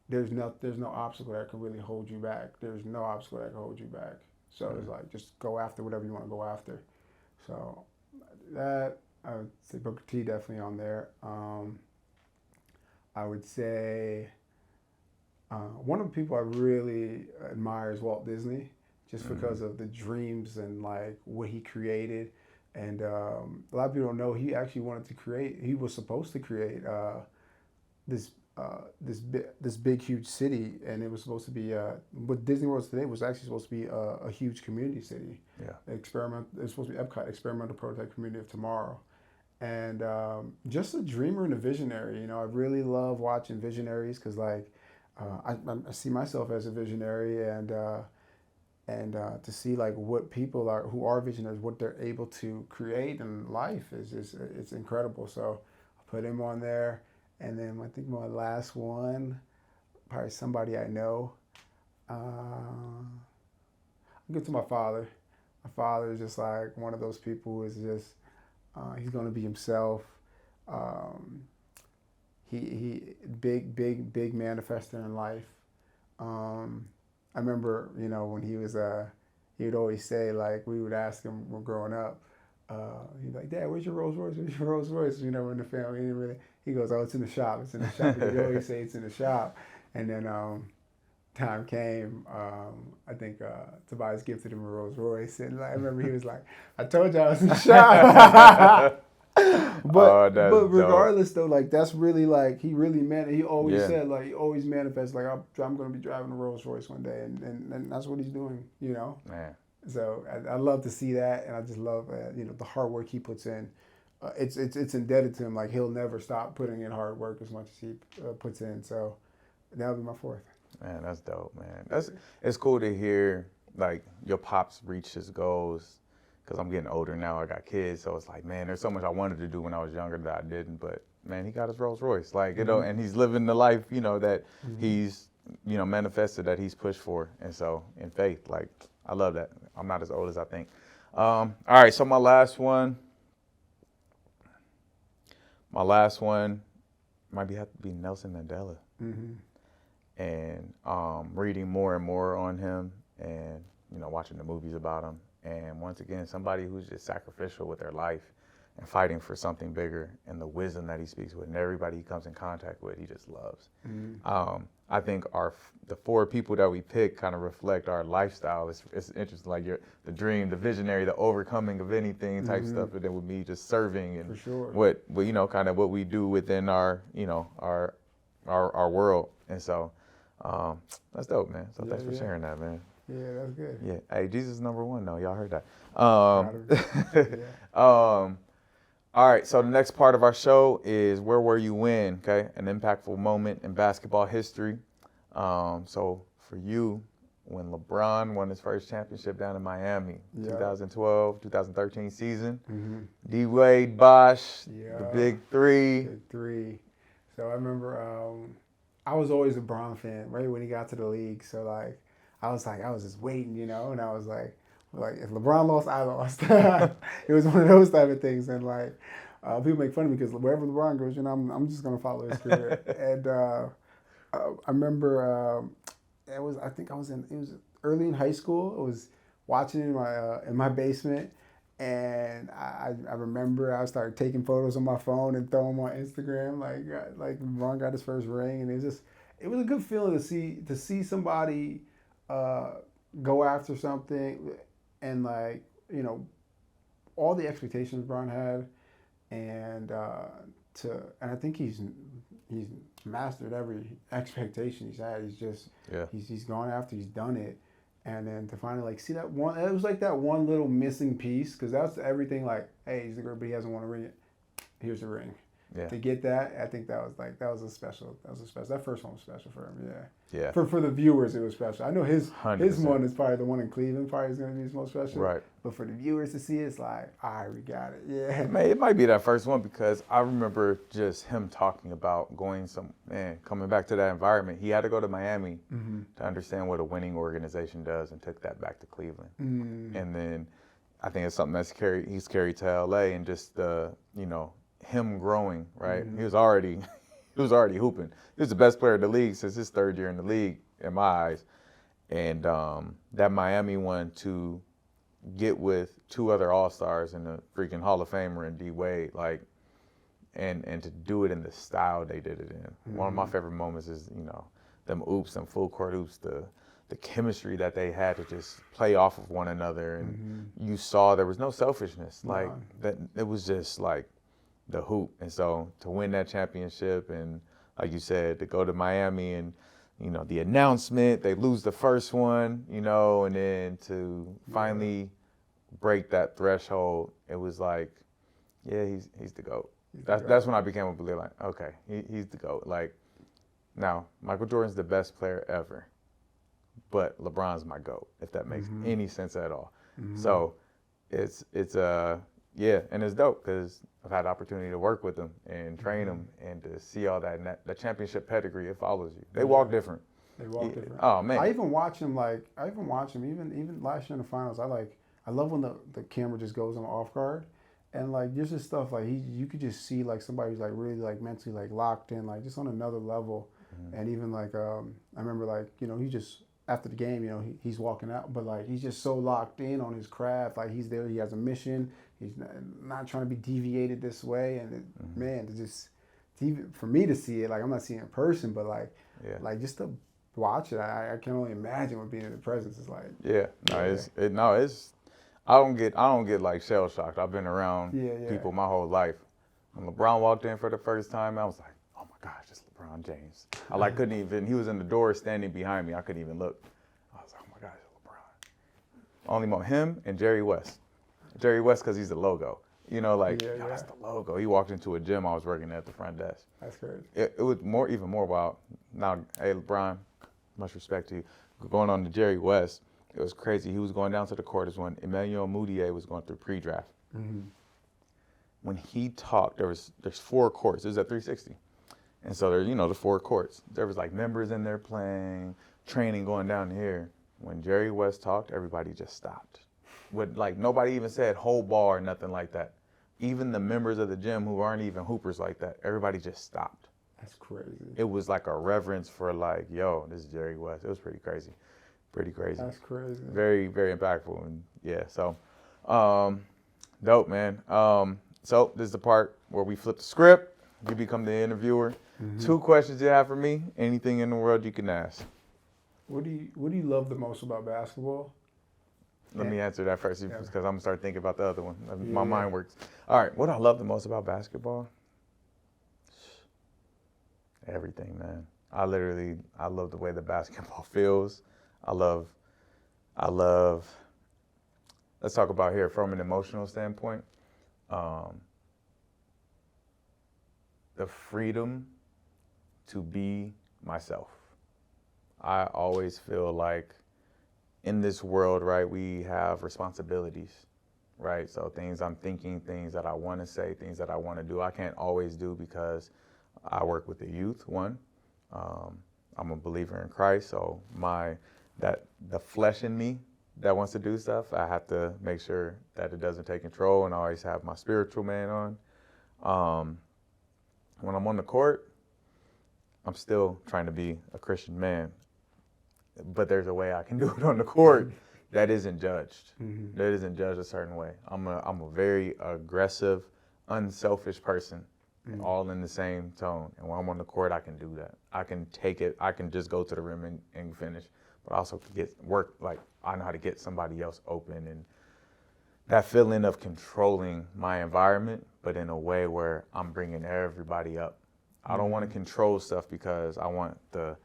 Speaker 2: there's no obstacle that can really hold you back. There's no obstacle that can hold you back. So it's like, just go after whatever you want to go after. So that, I would say Booker T definitely on there. I would say one of the people I really admire is Walt Disney, just because of the dreams and like what he created. And a lot of people don't know, he actually he was supposed to create this big huge city, and it was supposed to be what Disney World today was actually supposed to be a huge community city.
Speaker 1: Yeah.
Speaker 2: It's supposed to be Epcot, experimental prototype community of tomorrow. And just a dreamer and a visionary. I really love watching visionaries, because like I see myself as a visionary, and and to see like what people are who are visionaries, what they're able to create in life is just it's incredible. So I put him on there, and then I think my last one, probably somebody I know. I'll get to my father. My father is just like one of those people who is just he's gonna be himself. Um, he big manifester in life. I remember, when he was he would always say, like, we would ask him when growing up, he'd be like, Dad, where's your Rolls Royce? Where's your Rolls Royce? We're in the family. He goes, oh, it's in the shop. It's in the shop. He'd always say it's in the shop. And then time came, I think Tobias gifted him a Rolls Royce. And I remember he was like, I told you I was in the shop. But regardless though, like that's really like he really meant it. He always said like he always manifests like I'm going to be driving a Rolls Royce one day, and that's what he's doing,
Speaker 1: Man.
Speaker 2: So I love to see that, and I just love the hard work he puts in. It's indebted to him. Like he'll never stop putting in hard work as much as he puts in. So that would be my fourth.
Speaker 1: Man, that's dope, man. It's cool to hear like your pops reach his goals. Because I'm getting older now, I got kids, so it's like, man, there's so much I wanted to do when I was younger that I didn't. But man, he got his Rolls Royce, like and he's living the life, that he's, manifested, that he's pushed for, and so in faith, like I love that. I'm not as old as I think. All right, so my last one might have to be Nelson Mandela, and reading more and more on him, and watching the movies about him. And once again, somebody who's just sacrificial with their life and fighting for something bigger, and the wisdom that he speaks with, and everybody he comes in contact with, he just loves. I think the four people that we pick kind of reflect our lifestyle. It's interesting, like the dream, the visionary, the overcoming of anything type stuff, and then with me just serving and what kind of what we do within our our world. And so that's dope, man. So thanks for sharing that, man.
Speaker 2: Yeah, that's good.
Speaker 1: Yeah. Hey, Jesus is number one, though. Y'all heard that. All right. So the next part of our show is where were you when? Okay, an impactful moment in basketball history. So for you, when LeBron won his first championship down in Miami, 2012, 2013 season, D-Wade, Bosh, the Big Three.
Speaker 2: Big Three. So I remember I was always a Bron fan right when he got to the league. So like. I was just waiting, and I was like if LeBron lost, I lost. It was one of those type of things, and like people make fun of me because wherever LeBron goes, I'm just gonna follow his career. And I remember it was early in high school. I was watching it in my basement, and I remember I started taking photos on my phone and throwing them on Instagram. Like LeBron got his first ring, and it was a good feeling to see somebody. Go after something, and all the expectations Bron had, and I think he's mastered every expectation he's had. He's gone after, he's done it, and then to finally see that one, it was like that one little missing piece, because that's everything. Like, hey, he's the great, but he hasn't won a ring yet. Here's the ring. Yeah. To get that, I think that was a special. That first one was special for him. Yeah. For the viewers, it was special. I know his 100%. One is probably the one in Cleveland. Probably is going to be his most special. Right. But for the viewers to see it, it's like, all right, we got it. Yeah.
Speaker 1: It might be that first one, because I remember just him talking about coming back to that environment. He had to go to Miami to understand what a winning organization does, and took that back to Cleveland. And then I think it's something he's carried to LA, and just him growing, right? He was already hooping. He was the best player in the league since his third year in the league, in my eyes. And that Miami one, to get with two other All-Stars and a freaking Hall of Famer in D-Wade, like, and to do it in the style they did it in. One of my favorite moments is, them oops and full court oops, the chemistry that they had to just play off of one another. And you saw there was no selfishness. Like, that it was just like the hoop. And so to win that championship, and like you said, to go to Miami, and the announcement, they lose the first one, and then to finally break that threshold, it was like, yeah, he's the GOAT. That's when I became a believer. Like, okay, he's the GOAT. Like, now Michael Jordan's the best player ever, but LeBron's my GOAT, if that makes any sense at all.
Speaker 2: Mm-hmm.
Speaker 1: So it's yeah, and it's dope because I've had the opportunity to work with them and train them and to see all that, and the championship pedigree, it follows you. They walk different.
Speaker 2: They walk different.
Speaker 1: Oh man,
Speaker 2: I even watch him even last year in the finals. I love when the camera just goes on off guard, and like there's just stuff like you could just see like somebody who's like really like mentally like locked in, like just on another level. And even like I remember like he just after the game he's walking out, but like he's just so locked in on his craft, like he's there, he has a mission, he's not trying to be deviated this way, and man, to just even for me to see it, like I'm not seeing it in person, but like just to watch it, I can only imagine what being in the presence is like.
Speaker 1: It's I don't get like shell shocked. I've been around people my whole life. When LeBron walked in for the first time, I was like, oh my gosh, it's LeBron James. I like couldn't even, he was in the door standing behind me, I couldn't even look. I was like, oh my gosh, it's LeBron. Only more him and Jerry West. Jerry West because he's the logo. That's the logo. He walked into a gym I was working at the front desk.
Speaker 2: That's crazy.
Speaker 1: It was even more wild. Now, hey, LeBron, much respect to you. Going on to Jerry West, it was crazy. He was going down to the court as when Emmanuel Mudiay was going through pre-draft. Mm-hmm. When he talked, there's 4 courts. It was at 360. And so there's, the 4 courts. There was like members in there playing, training going down here. When Jerry West talked, everybody just stopped. Nobody even said hold ball or nothing like that. Even the members of the gym who aren't even hoopers like that, everybody just stopped.
Speaker 2: That's crazy.
Speaker 1: It was like a reverence for like, yo, this is Jerry West. It was pretty crazy. Pretty crazy.
Speaker 2: That's crazy.
Speaker 1: Very, very impactful. And yeah, so dope, man. So this is the part where we flip the script. You become the interviewer. 2 questions you have for me. Anything in the world you can ask.
Speaker 2: What do you love the most about basketball?
Speaker 1: Let me answer that first because I'm gonna start thinking about the other one. My mind works. All right, what I love the most about basketball? Everything, man. I love the way the basketball feels. I love. Let's talk about here from an emotional standpoint. The freedom to be myself. I always feel like in this world, right, we have responsibilities, right? So things I'm thinking, things that I want to say, things that I want to do, I can't always do because I work with the youth, one. I'm a believer in Christ, so the flesh in me that wants to do stuff, I have to make sure that it doesn't take control and I always have my spiritual man on. When I'm on the court, I'm still trying to be a Christian man, but there's a way I can do it on the court that isn't judged. That isn't judged a certain way. I'm a very aggressive, unselfish person, all in the same tone. And when I'm on the court, I can do that. I can take it. I can just go to the rim and finish, but I also can work. Like I know how to get somebody else open, and that feeling of controlling my environment, but in a way where I'm bringing everybody up. I don't want to control stuff because I want the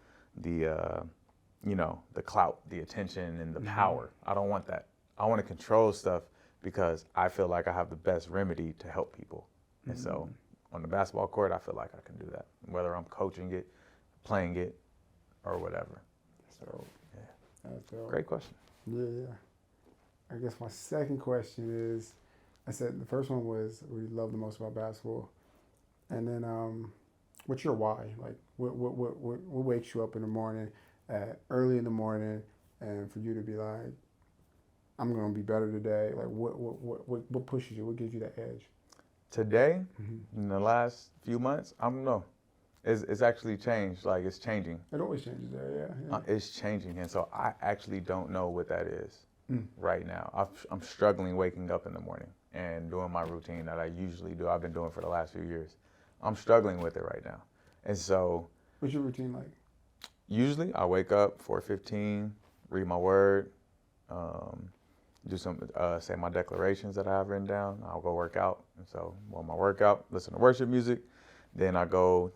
Speaker 1: clout, the attention, and the power. I don't want that. I want to control stuff because I feel like I have the best remedy to help people. And so on the basketball court, I feel like I can do that, whether I'm coaching it, playing it, or whatever. So, yeah.
Speaker 2: That's dope.
Speaker 1: Great question.
Speaker 2: Yeah. I guess my second question is, I said the first one was what you love the most about basketball, and then what's your why? Like what wakes you up in the morning, early in the morning, and for you to be like, I'm gonna be better today. Like what pushes you? What gives you that edge?
Speaker 1: Today, in the last few months, I don't know. It's actually changed. Like it's changing.
Speaker 2: It always changes there. Yeah.
Speaker 1: It's changing, and so I actually don't know what that is. Right now, I'm struggling waking up in the morning and doing my routine that I usually do. I've been doing for the last few years. I'm struggling with it right now. And so,
Speaker 2: what's your routine like?
Speaker 1: Usually I wake up 4:15, read my word, do some, say my declarations that I have written down. I'll go work out. And so on my workout, listen to worship music. Then I go,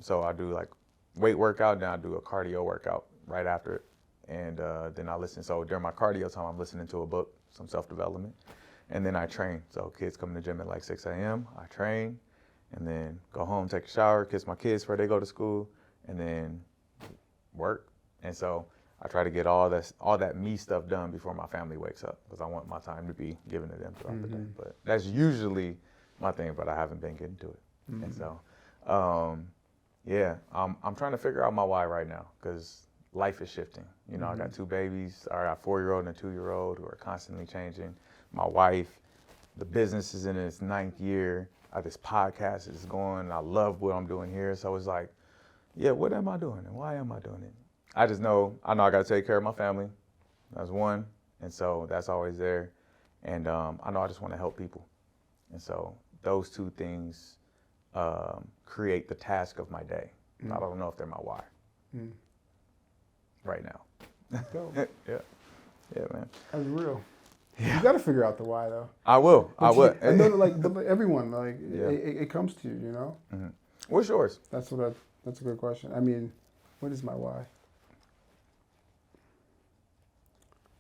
Speaker 1: so I do like weight workout, then I do a cardio workout right after it. And then I listen. So during my cardio time, I'm listening to a book, some self-development. And then I train. So kids come to the gym at like 6 a.m. I train and then go home, take a shower, kiss my kids before they go to school, and then work. And so I try to get all that me stuff done before my family wakes up because I want my time to be given to them throughout the day. But that's usually my thing, but I haven't been getting to it. And so, yeah, I'm trying to figure out my why right now because life is shifting. You know, I got 2 babies. I got a 4-year-old and a 2-year-old who are constantly changing. My wife, the business is in its 9th year. This podcast is going. I love what I'm doing here. So it's like, yeah, what am I doing and why am I doing it? I know I got to take care of my family. That's one. And so that's always there. And I know I just want to help people. And so those 2 things create the task of my day. I don't know if they're my why right now.
Speaker 2: Dope.
Speaker 1: Yeah, man.
Speaker 2: That's real. Yeah. You got to figure out the why, though.
Speaker 1: I will. I will.
Speaker 2: I know, but everyone, it comes to you, you know?
Speaker 1: Mm-hmm. What's yours?
Speaker 2: That's a good question. I mean, what is my why?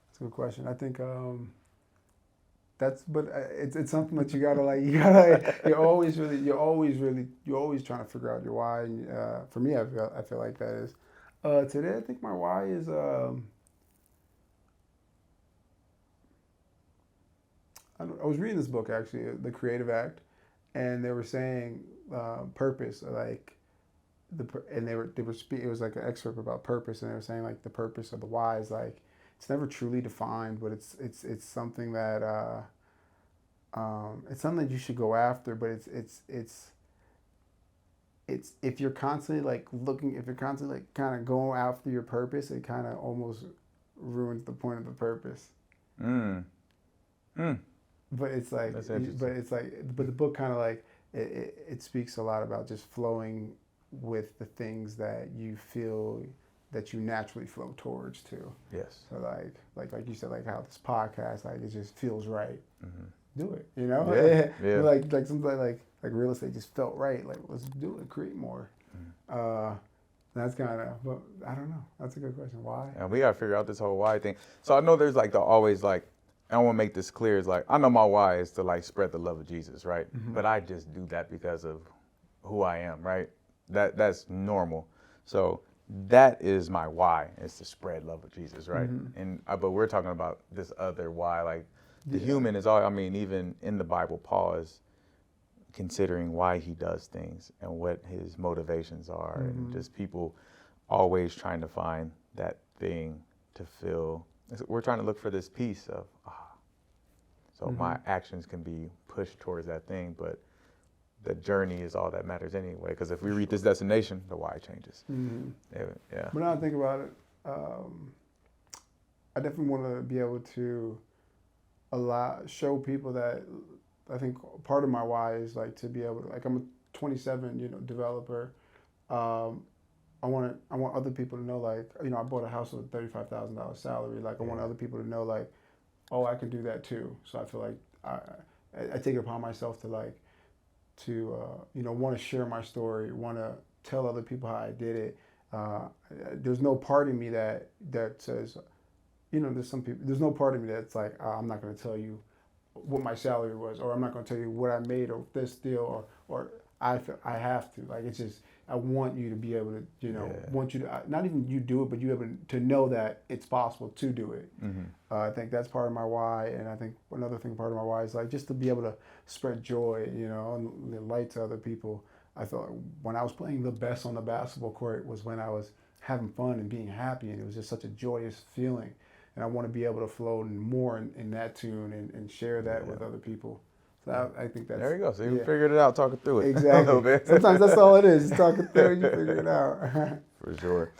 Speaker 2: That's a good question. I think it's something that you're always trying to figure out your why. And, for me, I feel like that is. Today, I think my why is, I was reading this book actually, The Creative Act, and they were saying purpose, and they were it was like an excerpt about purpose, and they were saying like the purpose of the why is like it's never truly defined, but it's something that it's something that you should go after, but it's if you're constantly kind of going after your purpose, it kind of almost ruins the point of the purpose. But it's like, but the book kind of like it speaks a lot about just flowing with the things that you feel that you naturally flow towards too.
Speaker 1: Yes.
Speaker 2: So like you said, like how this podcast, like it just feels right. Do it, you know?
Speaker 1: Yeah.
Speaker 2: Like something like real estate just felt right. Like let's do it, create more. That's kind of, but I don't know. That's a good question. Why?
Speaker 1: And we gotta figure out this whole why thing. So I know there's like always like, I want to make this clear. It's like I know my why is to like spread the love of Jesus, right? But I just do that because of who I am, right? That's normal. So that is my why, is to spread love of Jesus, right? And but we're talking about this other why, like the human is all. I mean, even in the Bible, Paul is considering why he does things and what his motivations are, and just people always trying to find that thing to feel. We're trying to look for this piece of, so my actions can be pushed towards that thing, but the journey is all that matters anyway. Because if we reach this destination, the why changes. Yeah.
Speaker 2: But now I think about it, I definitely want to be able to show people that. I think part of my why is like to be able to, like I'm a 27, developer. I want other people to know, like, I bought a house with a $35,000 salary. Like, I want other people to know, like, oh, I can do that too. So I feel like I take it upon myself to want to share my story, want to tell other people how I did it. There's no part of me that says, there's no part of me that's like, I'm not going to tell you what my salary was, or I'm not going to tell you what I made, or this deal, or I have to. Like, it's just, I want you to be able to, want you to, not even you do it, but you able to know that it's possible to do it. I think that's part of my why. And I think another thing, part of my why is like just to be able to spread joy, and light to other people. I thought when I was playing the best on the basketball court was when I was having fun and being happy, and it was just such a joyous feeling. And I want to be able to flow more in that tune and share that with other people. So I think that's...
Speaker 1: There you go. So you figured it out talking through it.
Speaker 2: Exactly. A little bit. Sometimes that's all it is. Talking through it, you figure it out.
Speaker 1: For sure.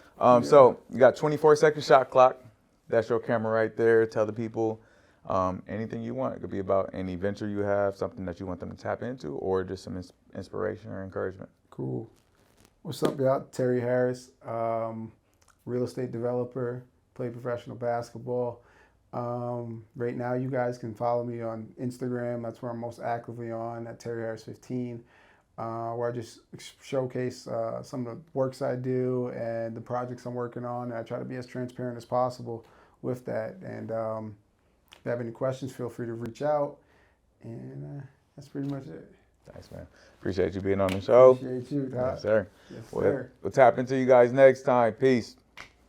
Speaker 1: So you got 24-second shot clock. That's your camera right there. Tell the people anything you want. It could be about any venture you have, something that you want them to tap into, or just some inspiration or encouragement.
Speaker 2: Cool. What's up, y'all? Terry Harris, real estate developer, play professional basketball. Right now, you guys can follow me on Instagram. That's where I'm most actively on, at Terry Harris 15, where I just showcase some of the works I do and the projects I'm working on. And I try to be as transparent as possible with that. And if you have any questions, feel free to reach out. And that's pretty much it.
Speaker 1: Thanks, man. Appreciate you being on the show.
Speaker 2: Appreciate you, Doc.
Speaker 1: Yes, sir.
Speaker 2: Yes, sir.
Speaker 1: We'll tap into you guys next time. Peace.